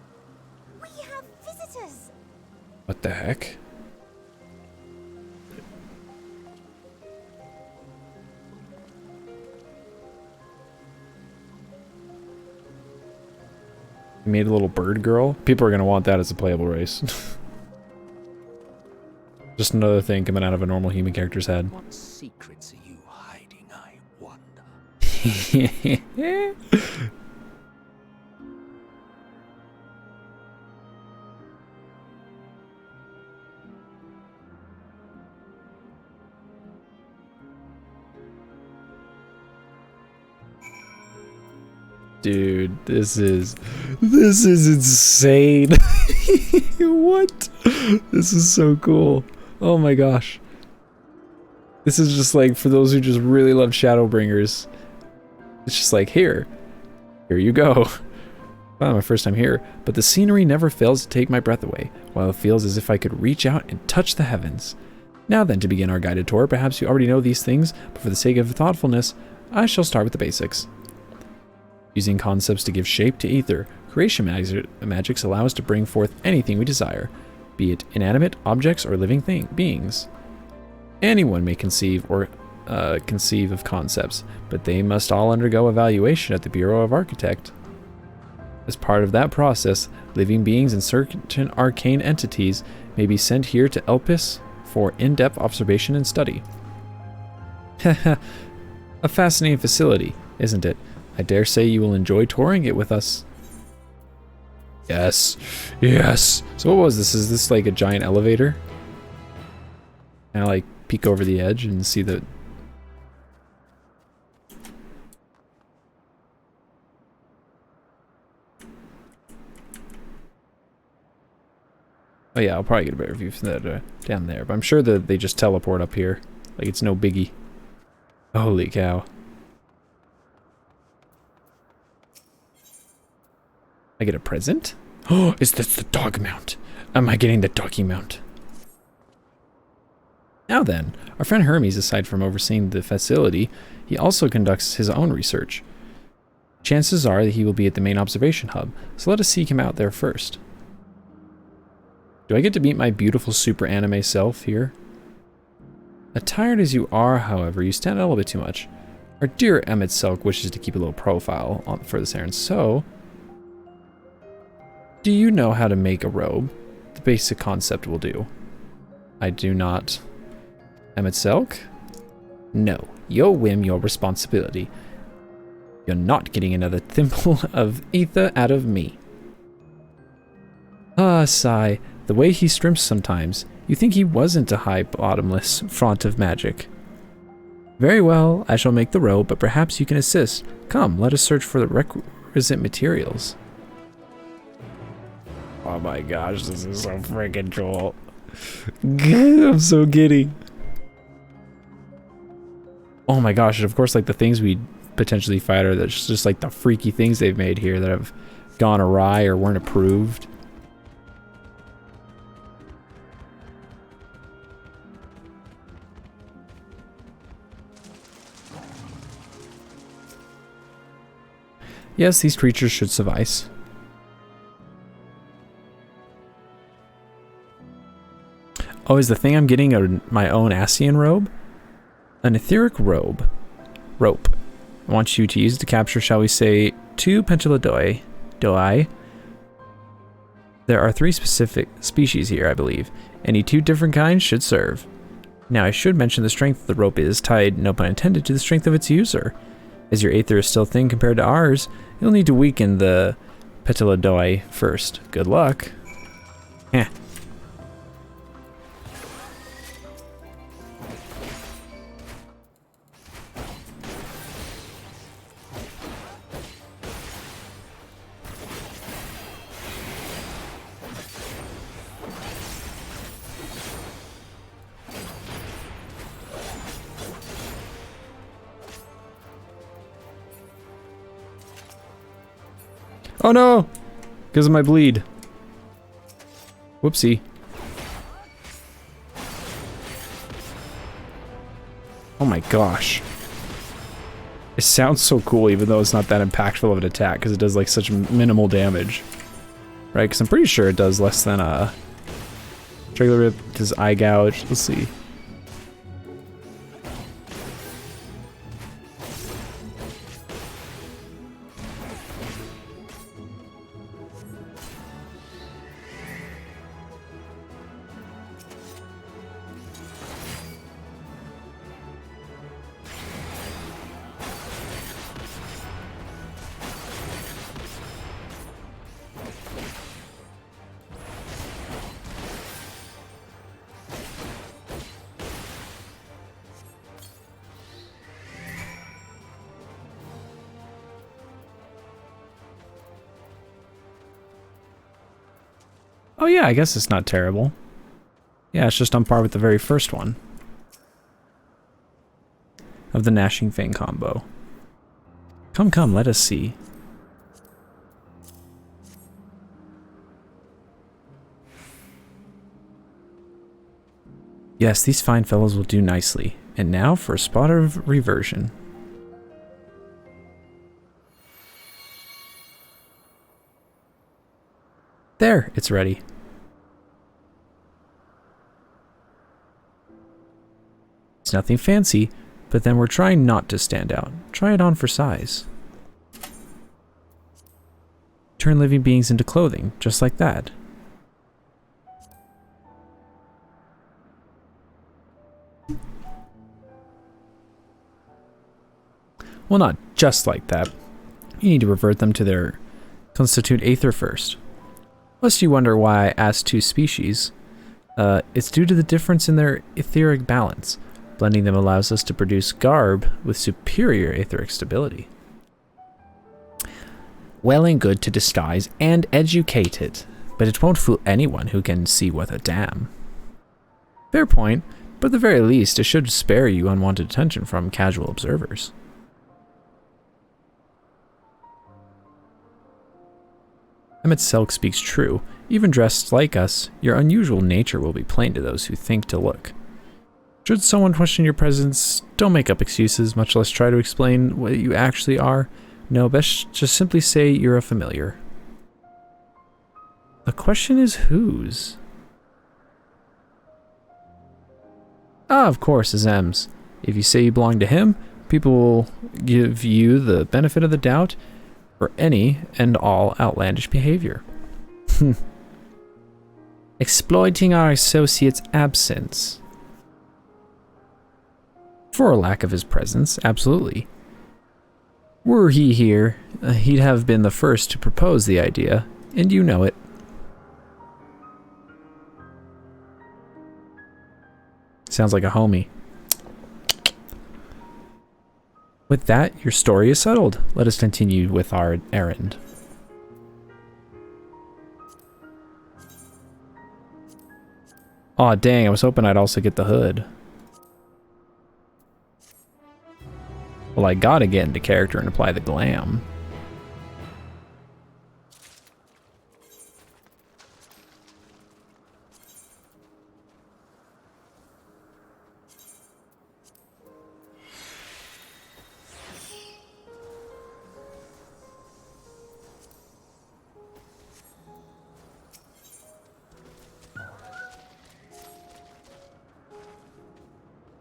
We have visitors! What the heck? We made a little bird girl. People are going to want that as a playable race. Just another thing coming out of a normal human character's head. What secrets are you hiding, I wonder? Dude, this is insane. What? This is so cool. Oh my gosh. This is just like, for those who just really love Shadowbringers, it's just like, here you go. Well, my first time here, but the scenery never fails to take my breath away, while it feels as if I could reach out and touch the heavens. Now then, to begin our guided tour, perhaps you already know these things, but for the sake of thoughtfulness, I shall start with the basics. Using concepts to give shape to ether, creation magics allow us to bring forth anything we desire, be it inanimate objects or living beings. Anyone may conceive of concepts, but they must all undergo evaluation at the Bureau of Architect. As part of that process, living beings and certain arcane entities may be sent here to Elpis for in-depth observation and study. A fascinating facility, isn't it? I dare say you will enjoy touring it with us. Yes. Yes. So what was this? Is this like a giant elevator? Can I like peek over the edge and see the... Oh yeah, I'll probably get a better view from that down there. But I'm sure that they just teleport up here. Like it's no biggie. Holy cow. I get a present? Oh, is this the dog mount? Am I getting the doggy mount? Now then, our friend Hermes, aside from overseeing the facility, he also conducts his own research. Chances are that he will be at the main observation hub, so let us seek him out there first. Do I get to meet my beautiful super anime self here? Attired as you are, however, you stand out a little bit too much. Our dear Emmett Selk wishes to keep a little profile for this errand, so... Do you know how to make a robe? The basic concept will do. I do not. Emmett Selk? No. Your whim, your responsibility. You're not getting another thimble of ether out of me. Ah, sigh. The way he strimps sometimes, you think he wasn't a high bottomless font of magic. Very well, I shall make the robe, but perhaps you can assist. Come, let us search for the requisite materials. Oh my gosh, this is so freaking cool. I'm so giddy. Oh my gosh, and of course, like the things we potentially fight are just like the freaky things they've made here that have gone awry or weren't approved. Yes, these creatures should suffice. Oh, is the thing I'm getting my own Ascian robe? An etheric robe. Rope. I want you to use it to capture, shall we say, 2 pentadoi. There are 3 specific species here, I believe. Any 2 different kinds should serve. Now, I should mention the strength of the rope is tied, no pun intended, to the strength of its user. As your aether is still thin compared to ours, you'll need to weaken the Petalodoi first. Good luck. Eh. Oh no! Because of my bleed. Whoopsie. Oh my gosh. It sounds so cool even though it's not that impactful of an attack because it does like such minimal damage. Right? Because I'm pretty sure it does less than Trigger Rip, does Eye Gouge. Let's see. Oh yeah, I guess it's not terrible. Yeah, it's just on par with the very first one of the Gnashing Fang combo. Come, come, let us see. Yes, these fine fellows will do nicely. And now for a spot of reversion. There, it's ready. It's nothing fancy, but then we're trying not to stand out. Try it on for size. Turn living beings into clothing, just like that. Well, not just like that. You need to revert them to their constitute aether first. Lest you wonder why I asked 2 species, it's due to the difference in their etheric balance. Blending them allows us to produce garb with superior etheric stability. Well and good to disguise and educate it, but it won't fool anyone who can see worth a damn. Fair point, but at the very least, it should spare you unwanted attention from casual observers. Emmett Selk speaks true. Even dressed like us, your unusual nature will be plain to those who think to look. Should someone question your presence, don't make up excuses, much less try to explain what you actually are. No, best just simply say you're a familiar. The question is whose? Ah, of course, is M's. If you say you belong to him, people will give you the benefit of the doubt for any and all outlandish behavior. Exploiting our associate's absence. For a lack of his presence, absolutely. Were he here, he'd have been the first to propose the idea, and you know it. Sounds like a homie. With that, your story is settled. Let us continue with our errand. Aw, dang, I was hoping I'd also get the hood. Well, I gotta get into character and apply the glam.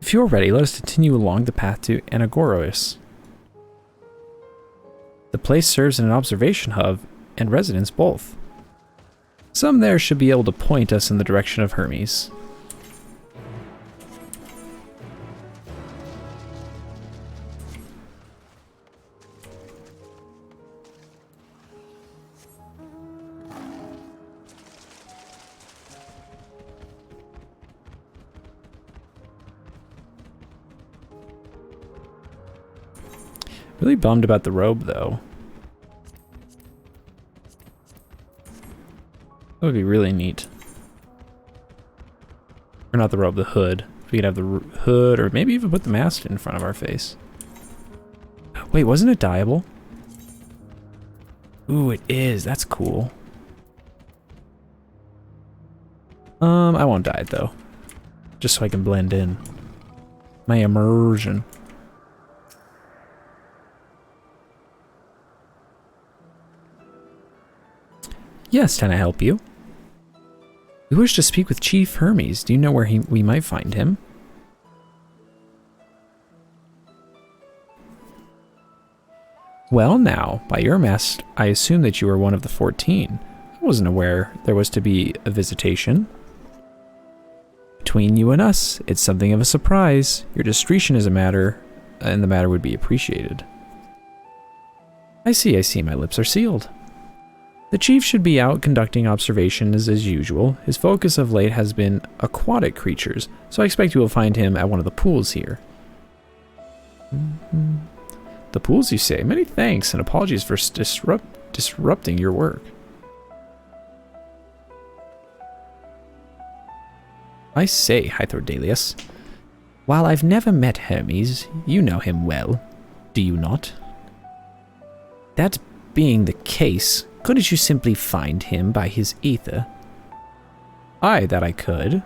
If you're ready, let us continue along the path to Anagoros. The place serves as an observation hub and residence both. Some there should be able to point us in the direction of Hermes. Really bummed about the robe, though. That would be really neat. Or not the robe, the hood. If we could have the hood, or maybe even put the mask in front of our face. Wait, wasn't it dyeable? Ooh, it is. That's cool. I won't dye it, though. Just so I can blend in. My immersion. Yes, can I help you? We wish to speak with Chief Hermes. Do you know where we might find him? Well now, by your mask, I assume that you are one of the 14. I wasn't aware there was to be a visitation. Between you and us, it's something of a surprise. Your discretion is a matter, and the matter would be appreciated. I see, my lips are sealed. The chief should be out conducting observations as usual. His focus of late has been aquatic creatures, so I expect you will find him at one of the pools here. The pools, you say? Many thanks, and apologies for disrupting your work. I say, Hythrodalius, while I've never met Hermes, you know him well, do you not? That being the case, couldn't you simply find him by his ether? Aye, that I could.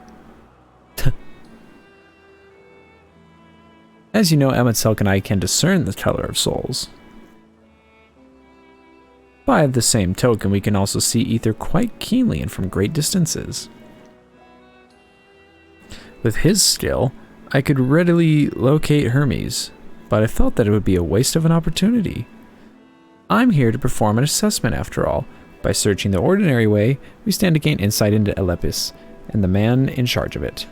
As you know, Emetzelk and I can discern the color of souls. By the same token, we can also see ether quite keenly and from great distances. With his skill, I could readily locate Hermes, but I felt that it would be a waste of an opportunity. I'm here to perform an assessment after all. By searching the ordinary way, we stand to gain insight into Elepis and the man in charge of it.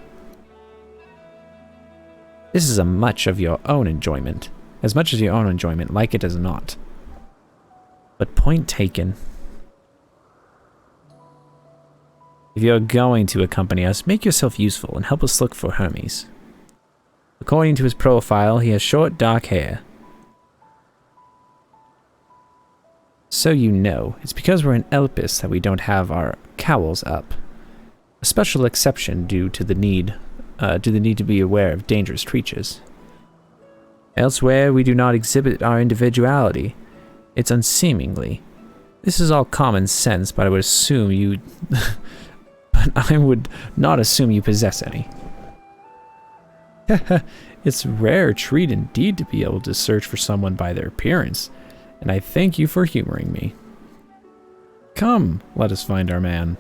This is as much of your own enjoyment, like it as not. But point taken. If you're going to accompany us, make yourself useful and help us look for Hermes. According to his profile, he has short, dark hair. So you know, it's because we're in Elpis that we don't have our cowls up. A special exception due to the need to be aware of dangerous creatures. Elsewhere, we do not exhibit our individuality. It's unseemly. This is all common sense, but I would assume you... but I would not assume you possess any. It's a rare treat indeed to be able to search for someone by their appearance, and I thank you for humoring me. Come, let us find our man.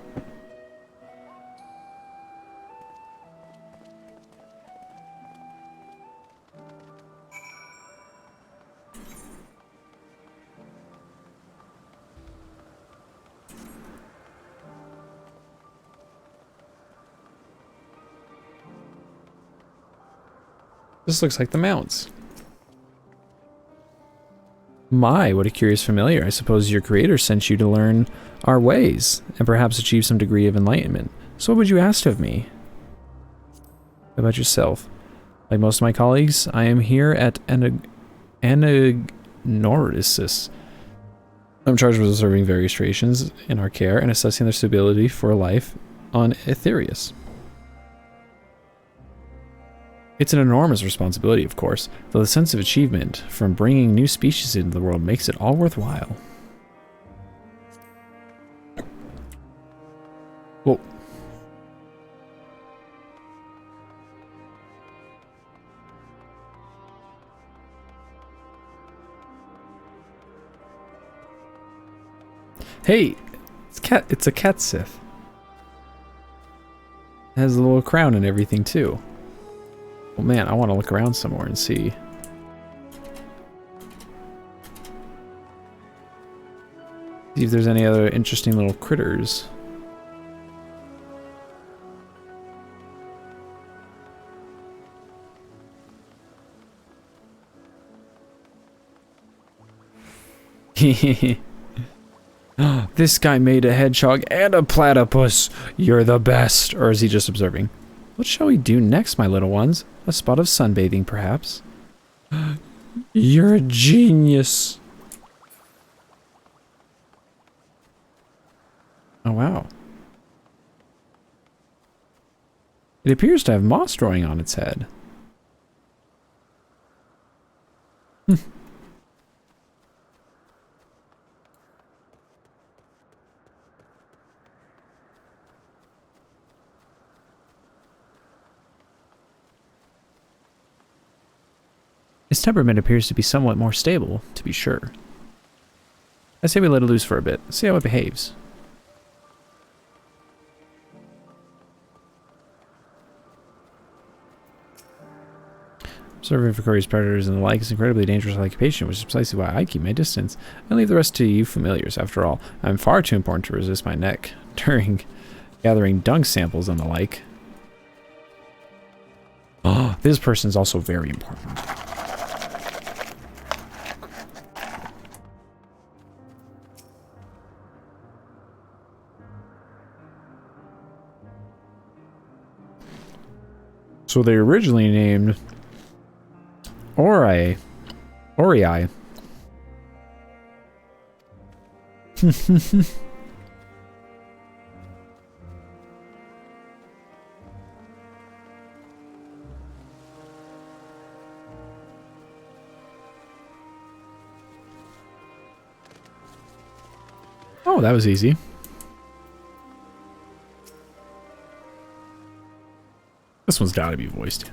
This looks like the mounts. My, what a curious familiar. I suppose your creator sent you to learn our ways, and perhaps achieve some degree of enlightenment. So what would you ask of me? About yourself. Like most of my colleagues, I am here at Anagnorisis. I'm charged with observing various stations in our care and assessing their stability for life on Aetherius. It's an enormous responsibility, of course, though the sense of achievement from bringing new species into the world makes it all worthwhile. Whoa. Hey, it's a cat sith. It has a little crown and everything too. Well, man, I want to look around some more and see. See if there's any other interesting little critters. This guy made a hedgehog and a platypus. You're the best. Or is he just observing? What shall we do next, my little ones? A spot of sunbathing, perhaps? You're a genius. Oh, wow. It appears to have moss growing on its head. Its temperament appears to be somewhat more stable, to be sure. I say we let it loose for a bit, see how it behaves. Observing for curious predators and the like is an incredibly dangerous occupation, which is precisely why I keep my distance. I leave the rest to you familiars. After all, I'm far too important to resist my neck during gathering dung samples and the like. Oh, this person is also very important. So they originally named Orii. Oh, that was easy. This one's gotta be voiced.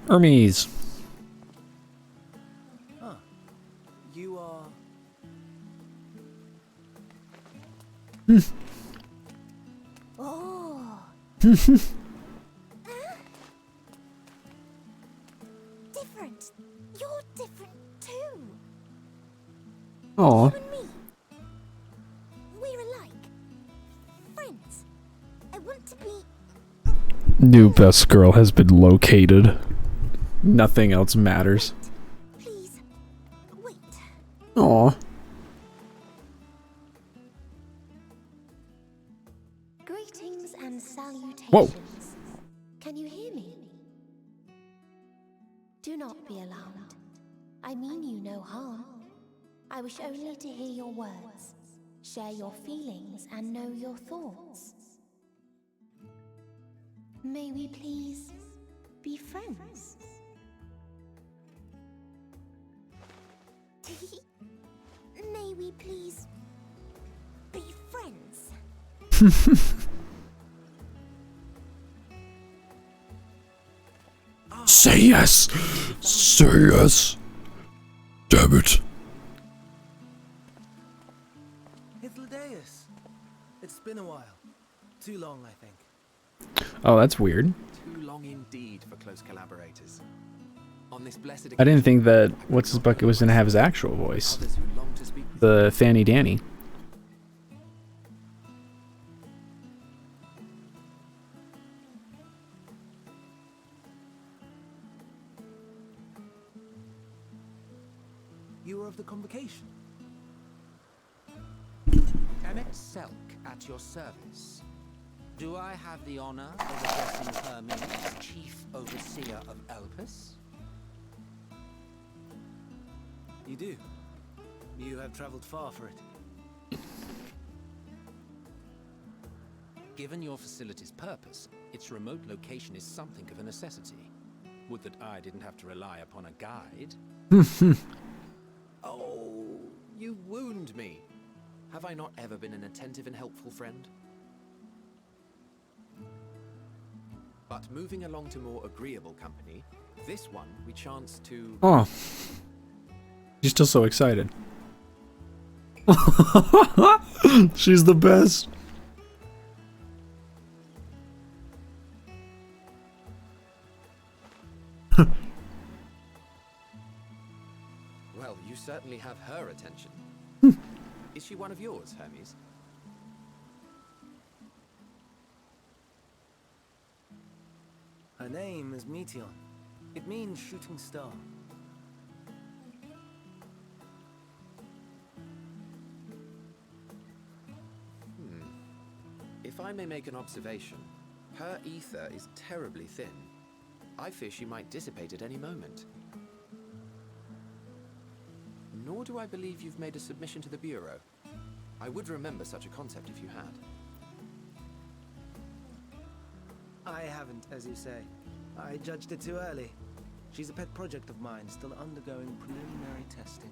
Hermes. Huh. You are... Oh. Different. You're different too. Aw. You and me. We're alike. Friends. I want to be... New best girl has been located. Nothing else matters. Please. Wait. Aw. Greetings and salutations. Whoa. Can you hear me? Do not be alarmed. I mean you no harm. I wish only to hear your words, share your feelings, and know your thoughts. May we please be friends? May we please be friends? Say yes! Say yes! Damn it. Hythlodaeus. It's been a while. Too long, I think. Oh, that's weird. Too long indeed for close collaborators. On this blessed I didn't think that What's His Bucket was going to have his actual voice. The Fanny Danny. You were of the convocation. Emmet Selk at your service. Do I have the honor of addressing Hermes, Chief Overseer of Elpis? You do. You have traveled far for it. Given your facility's purpose, its remote location is something of a necessity. Would that I didn't have to rely upon a guide. Oh, you wound me. Have I not ever been an attentive and helpful friend? But moving along to more agreeable company, this one we chance to... Oh. She's still so excited. She's the best. Well, you certainly have her attention. Is she one of yours, Hermes? Her name is Meteon. It means shooting star. If I may make an observation, her ether is terribly thin. I fear she might dissipate at any moment. Nor do I believe you've made a submission to the Bureau. I would remember such a concept if you had. I haven't, as you say. I judged it too early. She's a pet project of mine, still undergoing preliminary testing.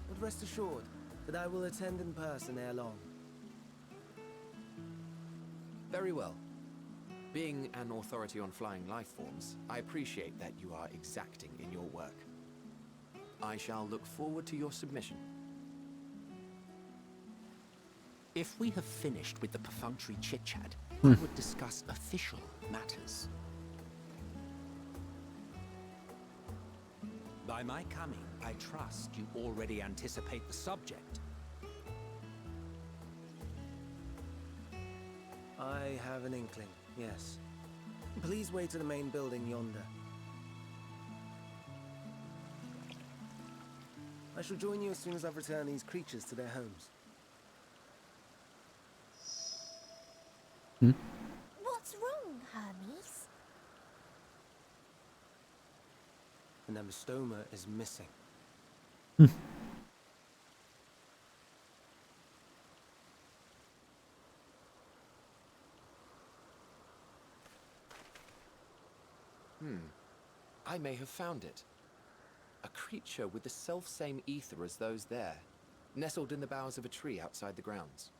But rest assured that I will attend in person ere long. Very well. Being an authority on flying life forms, I appreciate that you are exacting in your work. I shall look forward to your submission. If we have finished with the perfunctory chit-chat, I would discuss official matters. By my coming, I trust you already anticipate the subject. I have an inkling, yes. Please wait to the main building yonder. I shall join you as soon as I've returned these creatures to their homes. What's wrong, Hermes? The Nemestoma is missing. I may have found it. A creature with the self-same ether as those there, nestled in the boughs of a tree outside the grounds.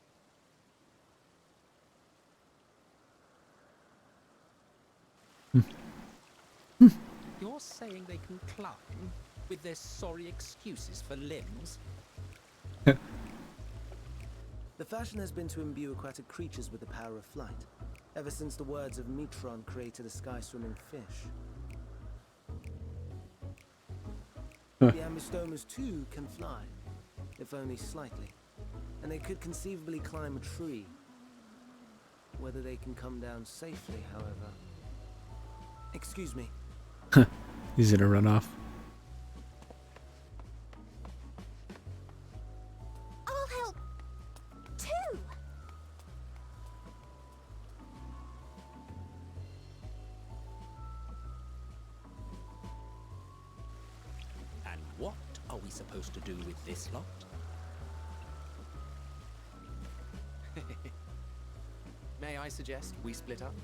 You're saying they can climb with their sorry excuses for limbs? The fashion has been to imbue aquatic creatures with the power of flight, ever since the words of Metron created a sky-swimming fish. The Ambistomas too can fly, if only slightly, and they could conceivably climb a tree. Whether they can come down safely, however. Excuse me. Easy to run off. I'll help too. And what are we supposed to do with this lot? May I suggest we split up?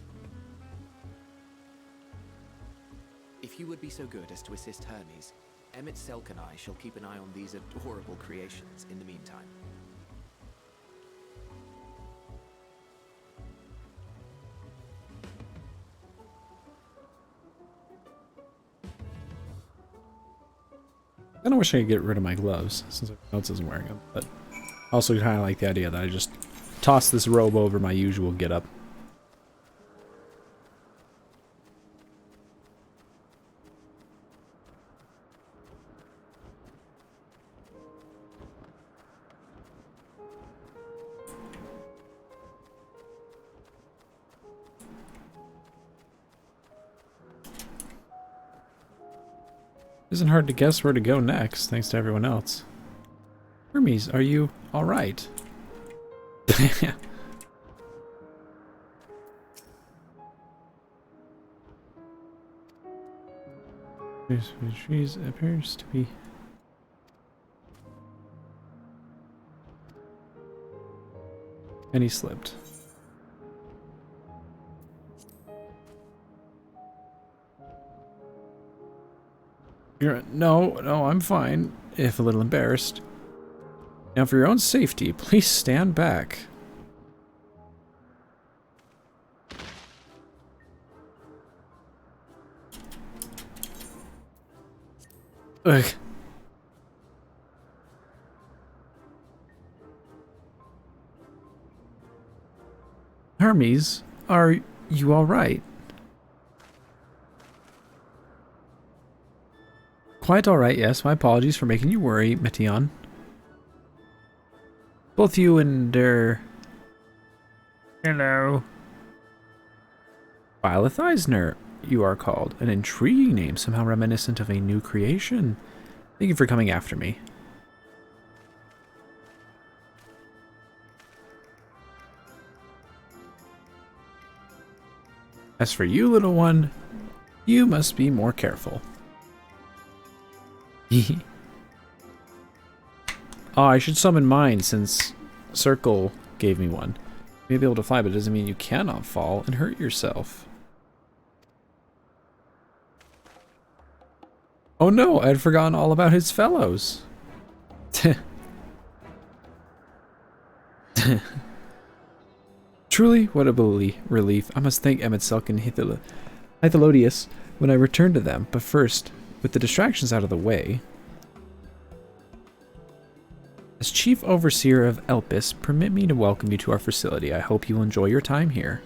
If you would be so good as to assist Hermes, Emmett Selk and I shall keep an eye on these adorable creations in the meantime. I kind of wish I could get rid of my gloves, since everyone else isn't wearing them, but I also kind of like the idea that I just toss this robe over my usual getup. Isn't hard to guess where to go next, thanks to everyone else. Hermes, are you alright? The trees appears to be... And he slipped. No, I'm fine, if a little embarrassed. Now for your own safety, please stand back. Ugh. Hermes, are you alright? Quite alright, yes. My apologies for making you worry, Meteon. Both you and, Hello. Violet Eisner, you are called. An intriguing name, somehow reminiscent of a new creation. Thank you for coming after me. As for you, little one, you must be more careful. Oh, I should summon mine since Circle gave me one. You may be able to fly, but it doesn't mean you cannot fall and hurt yourself. Oh no, I had forgotten all about his fellows. Truly, what a relief. I must thank Emetselk and Hythelodius when I return to them. But first, with the distractions out of the way, as Chief Overseer of Elpis, permit me to welcome you to our facility. I hope you will enjoy your time here.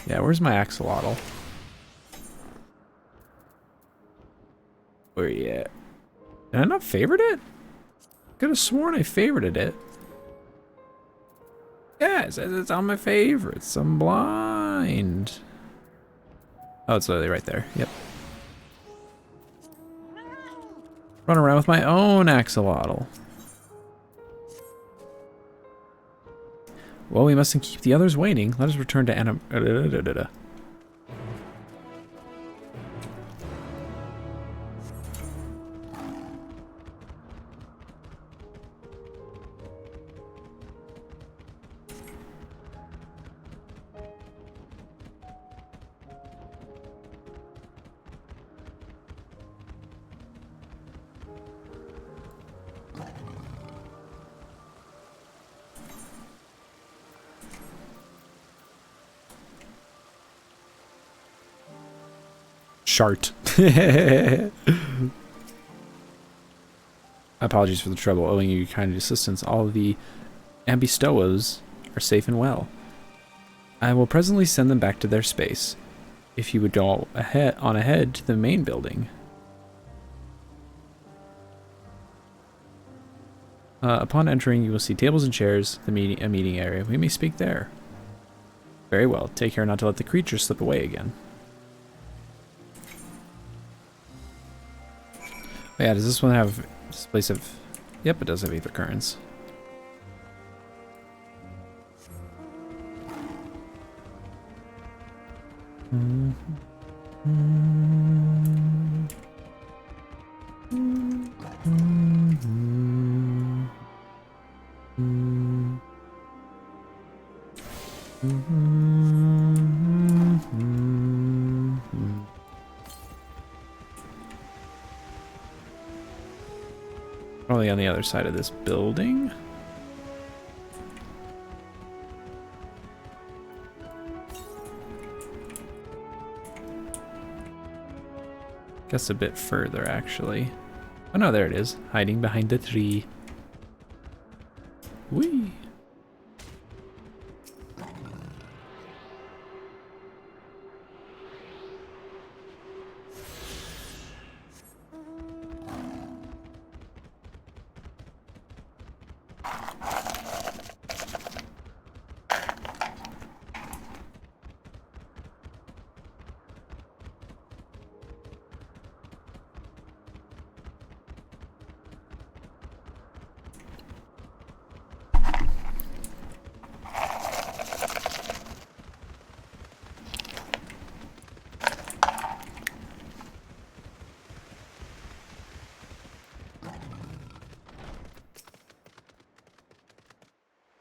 Yeah, where's my axolotl? Where you at? Did I not favorite it? Could have sworn I favorited it. Yeah, it says it's on my favorites. I'm blind. Oh, it's literally right there. Yep. Run around with my own axolotl. Well, we mustn't keep the others waiting. Let us return to Shart. Apologies for the trouble, owing you kind assistance. All of the Ambistoas are safe and well. I will presently send them back to their space. If you would go ahead to the main building. Upon entering, you will see tables and chairs, a meeting area. We may speak there. Very well. Take care not to let the creature slip away again. Oh yeah, does this one have this place of... Yep, it does have Aether Currents. Probably on the other side of this building. Guess a bit further, actually. Oh no, there it is, hiding behind the tree. Whee!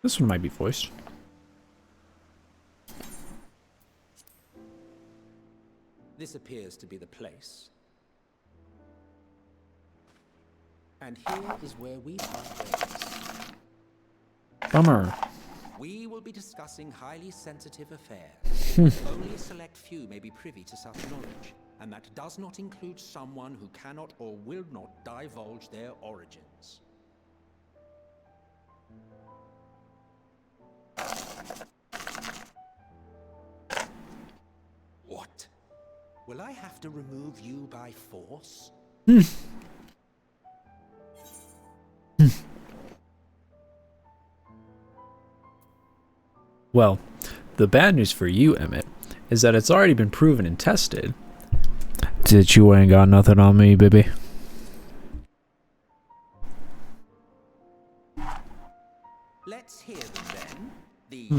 This one might be voiced. This appears to be the place. And here is where we part ways. Bummer. We will be discussing highly sensitive affairs. Only a select few may be privy to such knowledge, and that does not include someone who cannot or will not divulge their origins. What? Will I have to remove you by force? Well, the bad news for you, Emmett, is that it's already been proven and tested that you ain't got nothing on me, baby. Let's hear them then. These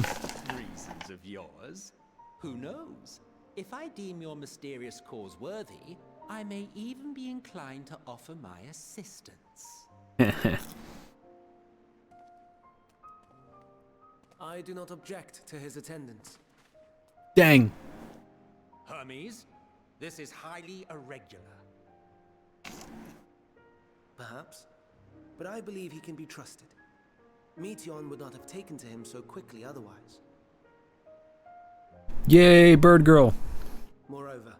reasons of yours. Who knows? If I deem your mysterious cause worthy, I may even be inclined to offer my assistance. I do not object to his attendance. Dang. Hermes, this is highly irregular. Perhaps, but I believe he can be trusted. Meteon would not have taken to him so quickly otherwise. Yay, bird girl. Moreover,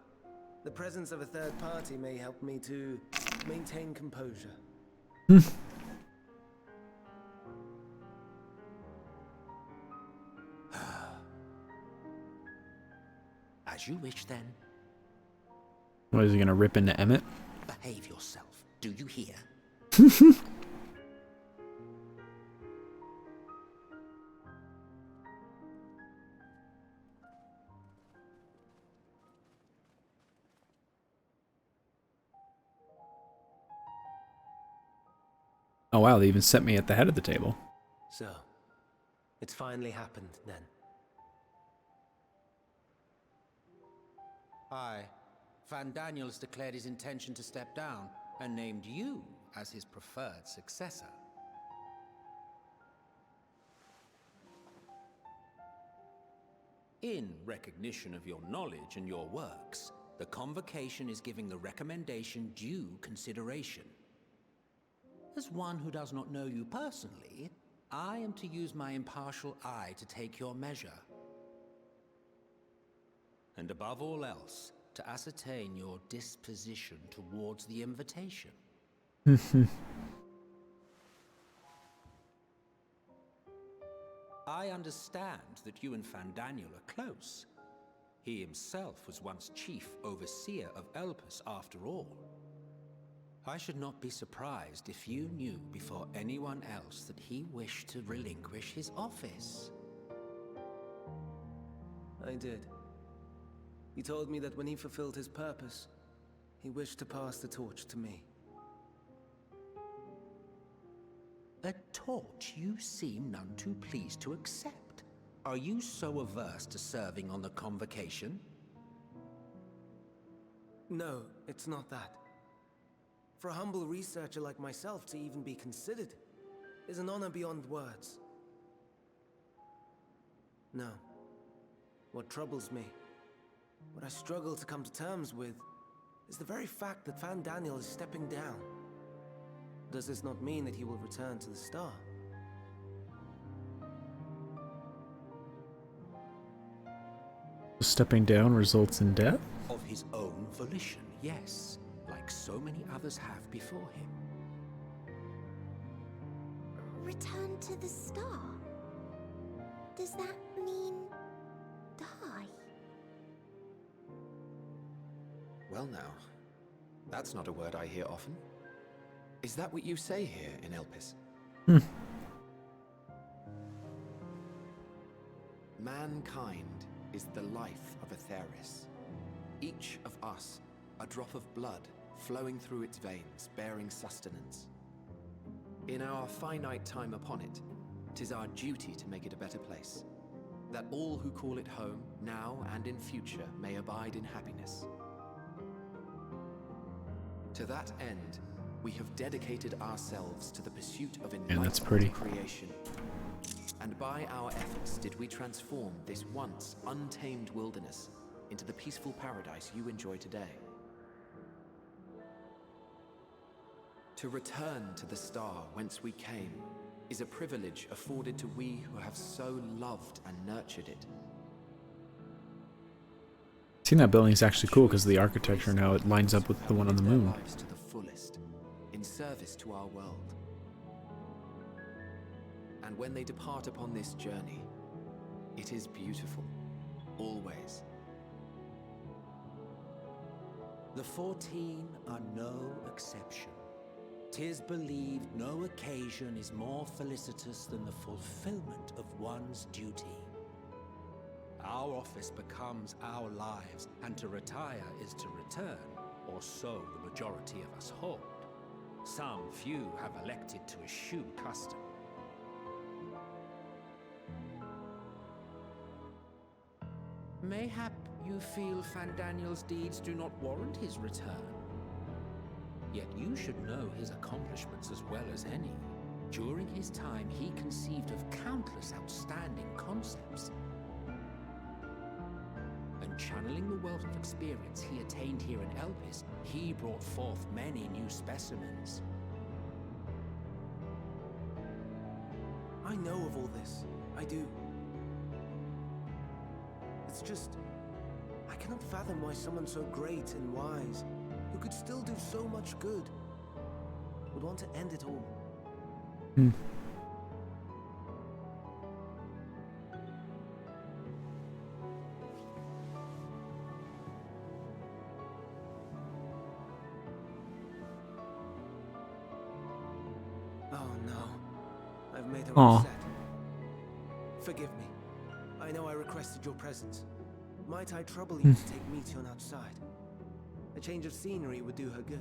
the presence of a third party may help me to maintain composure. As you wish, then. What, is he gonna rip into Emmett? Behave yourself. Do you hear? Oh wow, they even set me at the head of the table. So, it's finally happened then. Aye. Van Daniels declared his intention to step down and named you as his preferred successor. In recognition of your knowledge and your works, the Convocation is giving the recommendation due consideration. As one who does not know you personally, I am to use my impartial eye to take your measure. And above all else, to ascertain your disposition towards the invitation. I understand that you and Fandaniel are close. He himself was once chief overseer of Elpis after all. I should not be surprised if you knew before anyone else that he wished to relinquish his office. I did. He told me that when he fulfilled his purpose, he wished to pass the torch to me. A torch you seem none too pleased to accept. Are you so averse to serving on the Convocation? No, it's not that. For a humble researcher like myself to even be considered is an honor beyond words. No. What troubles me, what I struggle to come to terms with, is the very fact that Fandaniel is stepping down. Does this not mean that he will return to the Star? Stepping down results in death? Of his own volition, yes. Like so many others have before him. Return to the Star? Does that mean die? Well now, that's not a word I hear often. Is that what you say here in Elpis? Mankind is the life of Atheris. Each of us, a drop of blood flowing through its veins, bearing sustenance. In our finite time upon it, 'tis our duty to make it a better place, that all who call it home, now and in future, may abide in happiness. To that end, we have dedicated ourselves to the pursuit of enlightened creation. And by our efforts did we transform this once untamed wilderness into the peaceful paradise you enjoy today. To return to the star whence we came is a privilege afforded to we who have so loved and nurtured it. Seeing that building is actually cool because of the architecture and how it lines up with the one on the moon. Lives to the fullest, in service to our world. And when they depart upon this journey, it is beautiful, always. The 14 are no exception. 'Tis believed no occasion is more felicitous than the fulfillment of one's duty. Our office becomes our lives, and to retire is to return, or so the majority of us hold. Some few have elected to eschew custom. Mayhap you feel Fandaniel's deeds do not warrant his return. Yet you should know his accomplishments as well as any. During his time, he conceived of countless outstanding concepts. And channeling the wealth of experience he attained here in Elpis, he brought forth many new specimens. I know of all this. I do. It's just, I cannot fathom why someone so great and wise, who could still do so much good, would want to end it all. Oh no, I've made her upset. Forgive me. I know I requested your presence. Might I trouble you to take Meteon outside? A change of scenery would do her good.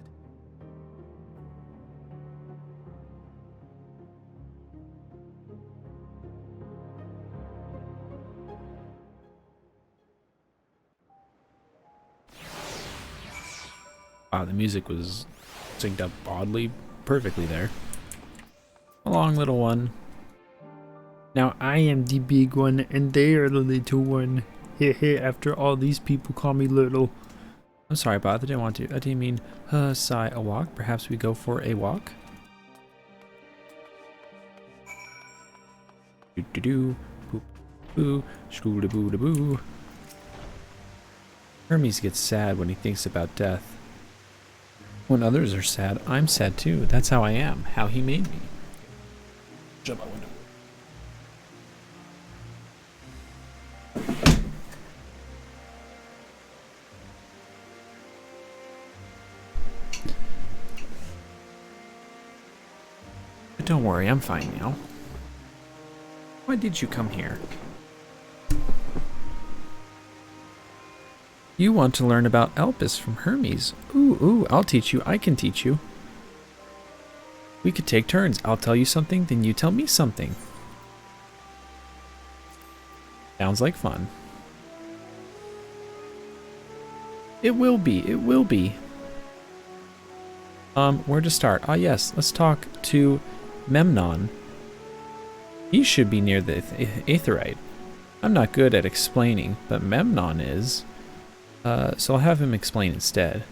Wow, the music was synced up oddly perfectly there. A long little one. Now I am the big one and they are the little one. Hehe, after all these people call me little. I'm sorry, Bob, I didn't want to. I didn't mean, sigh, a walk? Perhaps we go for a walk? Do-do-do, boop-boo, shoo-da-boo-da-boo. Hermes gets sad when he thinks about death. When others are sad, I'm sad too. That's how I am, how he made me. Jump out window. But don't worry, I'm fine now. Why did you come here? You want to learn about Elpis from Hermes. Ooh, I'll teach you. I can teach you. We could take turns. I'll tell you something, then you tell me something. Sounds like fun. It will be. It will be. Where to start? Ah, yes. Let's talk to Memnon. He should be near the Aetheryte. I'm not good at explaining, but Memnon is. So I'll have him explain instead.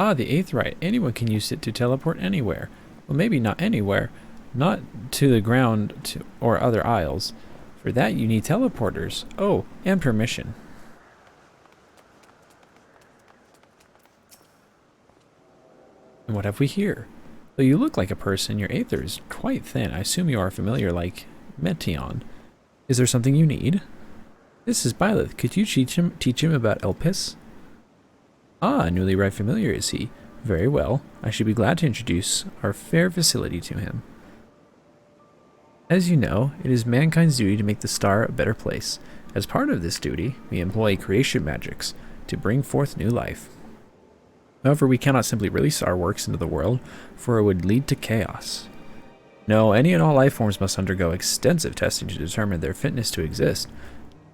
Ah, the Aetheryte. Anyone can use it to teleport anywhere. Well, maybe not anywhere. Not to the ground or other isles. For that you need teleporters. Oh, and permission. And what have we here? Though you look like a person, your aether is quite thin. I assume you are familiar like Meteon. Is there something you need? This is Byleth. Could you teach him about Elpis? Ah, newly right familiar is he? Very well. I should be glad to introduce our fair facility to him. As you know, it is mankind's duty to make the star a better place. As part of this duty, we employ creation magics to bring forth new life. However, we cannot simply release our works into the world, for it would lead to chaos. No, any and all life forms must undergo extensive testing to determine their fitness to exist,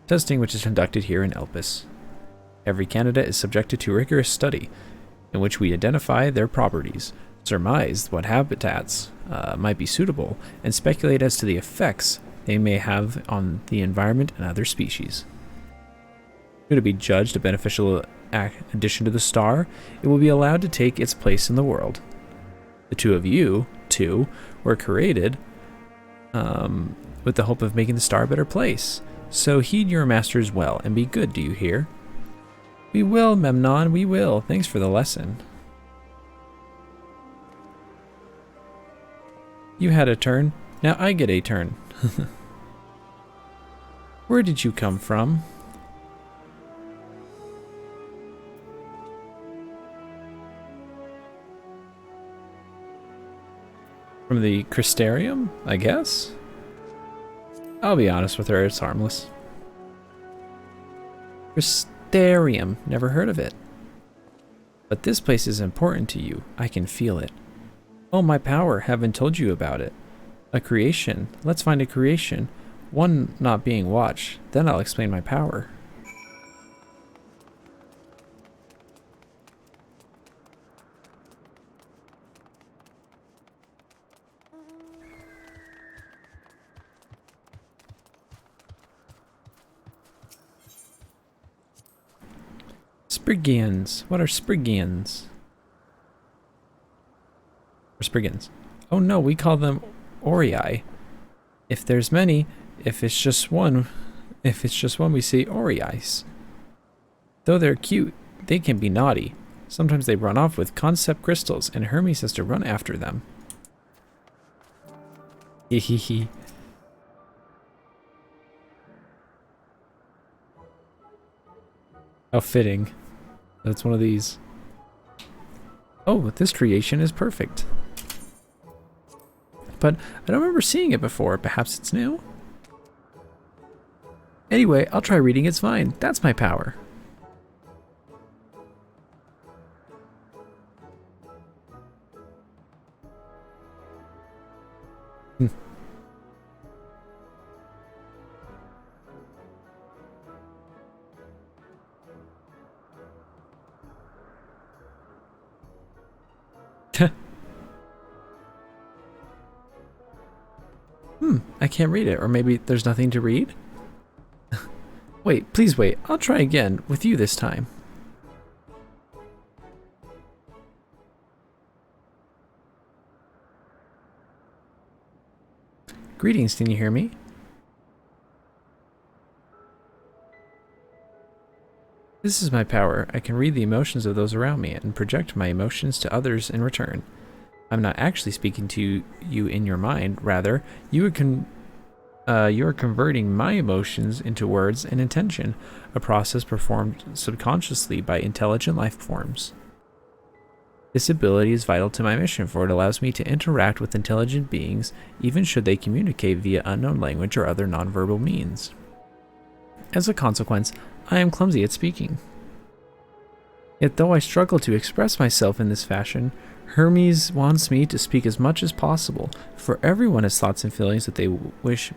testing which is conducted here in Elpis. Every candidate is subjected to rigorous study, in which we identify their properties, surmise what habitats might be suitable, and speculate as to the effects they may have on the environment and other species. Should it be judged a beneficial addition to the star, it will be allowed to take its place in the world. The two of you, were created with the hope of making the star a better place. So heed your masters well, and be good, do you hear? We will, Memnon, we will. Thanks for the lesson. You had a turn, now I get a turn. Where did you come from? From the Crystarium, I guess? I'll be honest with her, it's harmless. Crystarium, never heard of it. But this place is important to you, I can feel it. Oh, my power, haven't told you about it. A creation, let's find a creation. One not being watched, then I'll explain my power. Sprigians. What are Sprigians? Or Spriggans. Oh no, we call them Orii. If there's many, if it's just one we say Oriis. Though they're cute, they can be naughty. Sometimes they run off with concept crystals, and Hermes has to run after them. Hehehe. How fitting. That's one of these. Oh, this creation is perfect. But I don't remember seeing it before. Perhaps it's new? Anyway, I'll try reading its mind. That's my power. I can't read it, or maybe there's nothing to read? Wait, please wait. I'll try again, with you this time. Greetings, can you hear me? This is my power. I can read the emotions of those around me and project my emotions to others in return. I'm not actually speaking to you in your mind. Rather, you are converting my emotions into words and intention, a process performed subconsciously by intelligent life forms. This ability is vital to my mission, for it allows me to interact with intelligent beings, even should they communicate via unknown language or other nonverbal means. As a consequence, I am clumsy at speaking. Yet though I struggle to express myself in this fashion, Hermes wants me to speak as much as possible, for everyone has thoughts and feelings that they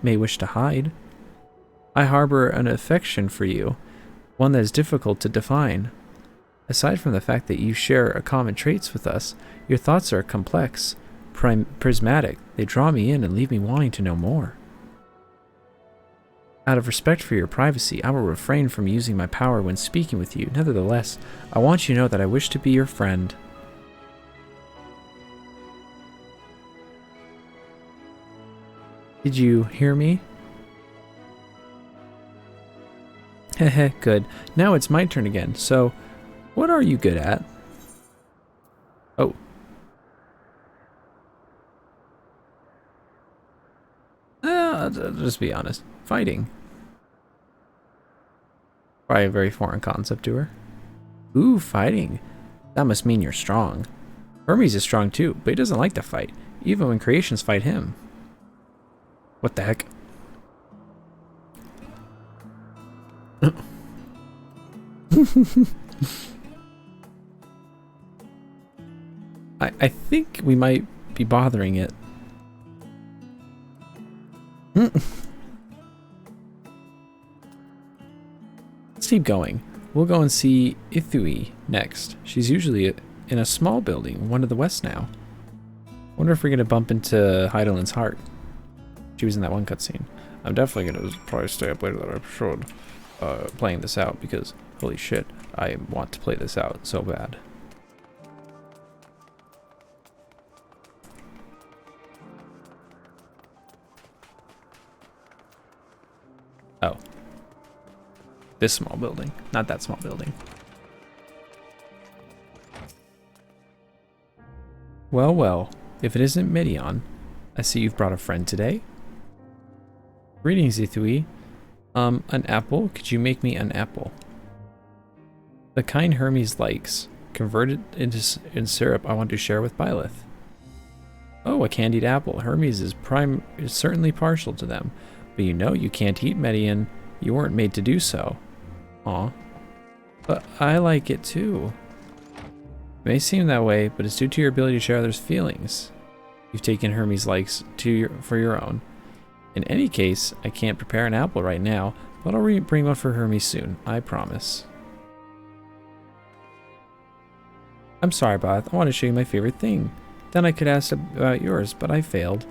may wish to hide. I harbor an affection for you, one that is difficult to define. Aside from the fact that you share a common traits with us, your thoughts are complex, prismatic. They draw me in and leave me wanting to know more. Out of respect for your privacy, I will refrain from using my power when speaking with you. Nevertheless, I want you to know that I wish to be your friend. Did you hear me? Heh, good. Now it's my turn again. So, what are you good at? Oh. I'll just be honest. Fighting. Probably a very foreign concept to her. Ooh, fighting. That must mean you're strong. Hermes is strong too, but he doesn't like to fight, even when creations fight him. What the heck? I think we might be bothering it. Let's keep going. We'll go and see Ithui next. She's usually in a small building, one to the west now. Wonder if we're going to bump into Heidelin's heart. She was in that one cutscene. I'm definitely going to probably stay up later than I should playing this out, because holy shit, I want to play this out so bad. Oh, This small building, not that small building. Well, well, if it isn't Medion, I see you've brought a friend today. Greetings, Ithui. An apple? Could you make me an apple? The kind Hermes likes. Converted in syrup I want to share with Byleth. Oh, a candied apple. Hermes is certainly partial to them. But you know you can't eat Medion. You weren't made to do so. Aw. But I like it too. It may seem that way, but it's due to your ability to share others' feelings. You've taken Hermes' likes for your own. In any case, I can't prepare an apple right now, but I'll bring one for Hermes soon. I promise. I'm sorry, Byleth. I want to show you my favorite thing. Then I could ask about yours, but I failed.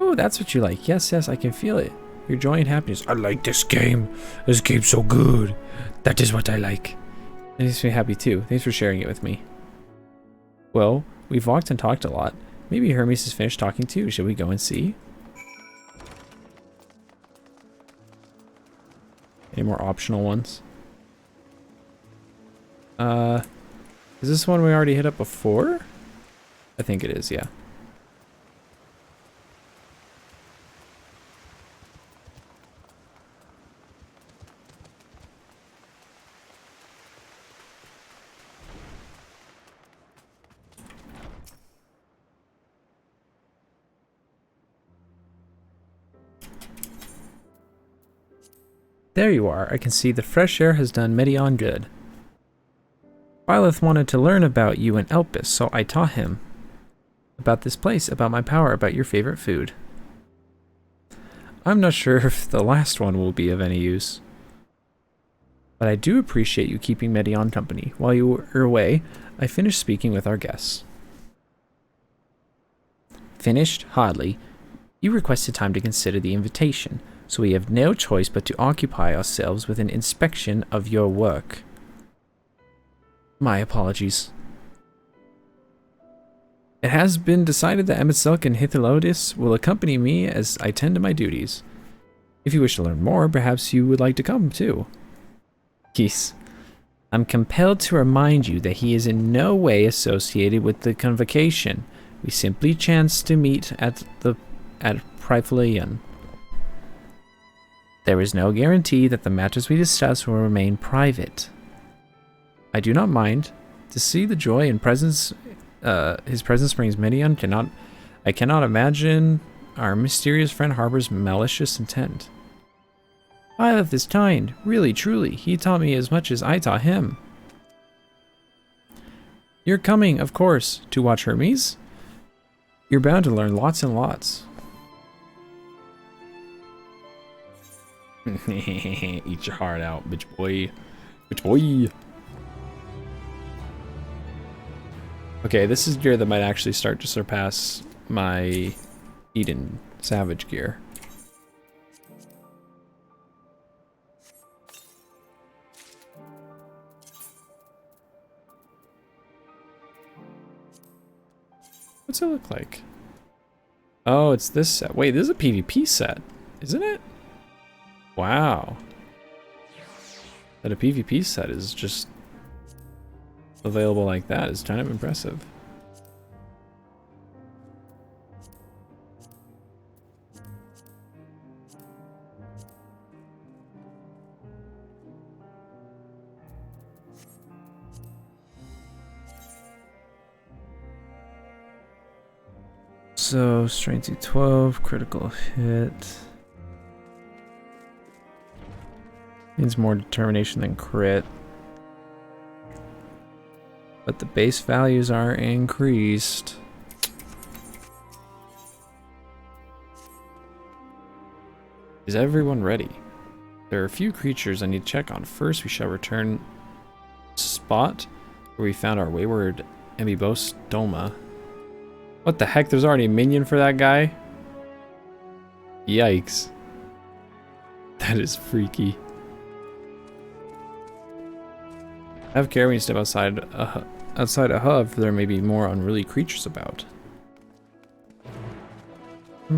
Oh, that's what you like. Yes, yes, I can feel it. Your joy and happiness. I like this game. This game's so good. That is what I like. It makes me happy too. Thanks for sharing it with me. Well, we've walked and talked a lot. Maybe Hermes is finished talking too. Should we go and see? Any more optional ones? Is this one we already hit up before? I think it is, yeah. There you are. I can see the fresh air has done Medion good. Byleth wanted to learn about you and Elpis, so I taught him about this place, about my power, about your favorite food. I'm not sure if the last one will be of any use. But I do appreciate you keeping Medion company. While you were away, I finished speaking with our guests. Finished? Hardly. You requested time to consider the invitation, so we have no choice but to occupy ourselves with an inspection of your work. My apologies. It has been decided that Emetzelk and Hithelodis will accompany me as I tend to my duties. If you wish to learn more, perhaps you would like to come too. Yes. I'm compelled to remind you that he is in no way associated with the convocation. We simply chanced to meet at Prifleon. There is no guarantee that the matters we discuss will remain private. I do not mind. To see the joy and presence his presence brings Medion I cannot imagine our mysterious friend harbors malicious intent. Byleth is kind, really, truly. He taught me as much as I taught him. You're coming, of course, to watch Hermes? You're bound to learn lots and lots. Eat your heart out, bitch boy. Bitch boy. Okay, this is gear that might actually start to surpass my Eden Savage gear. What's it look like? Oh, it's this set. Wait, this is a PvP set, isn't it? Wow. That a PvP set is just available like that is kind of impressive. So, strength 12, critical hit. Needs more determination than crit. But the base values are increased. Is everyone ready? There are a few creatures I need to check on. First, we shall return to spot where we found our wayward Amibostoma. What the heck? There's already a minion for that guy? Yikes. That is freaky. Have care when you step outside a hub, for there may be more unruly creatures about. It's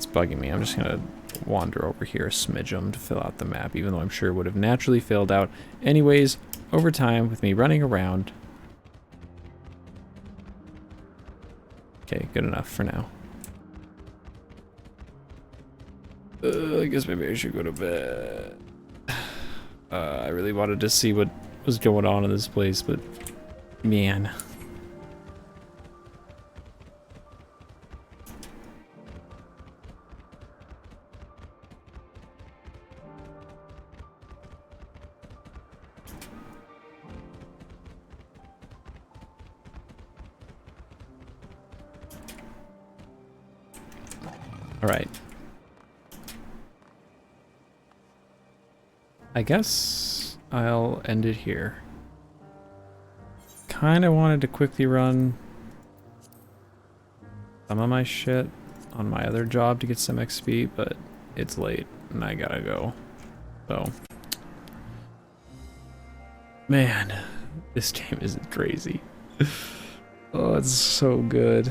bugging me. I'm just gonna wander over here a smidgen to fill out the map, even though I'm sure it would have naturally filled out anyways over time with me running around. Okay, good enough for now. I guess maybe I should go to bed. I really wanted to see what was going on in this place, but man. All right. I guess I'll end it here. Kinda wanted to quickly run some of my shit on my other job to get some XP, but it's late and I gotta go. So, man, this game is crazy. Oh, it's so good.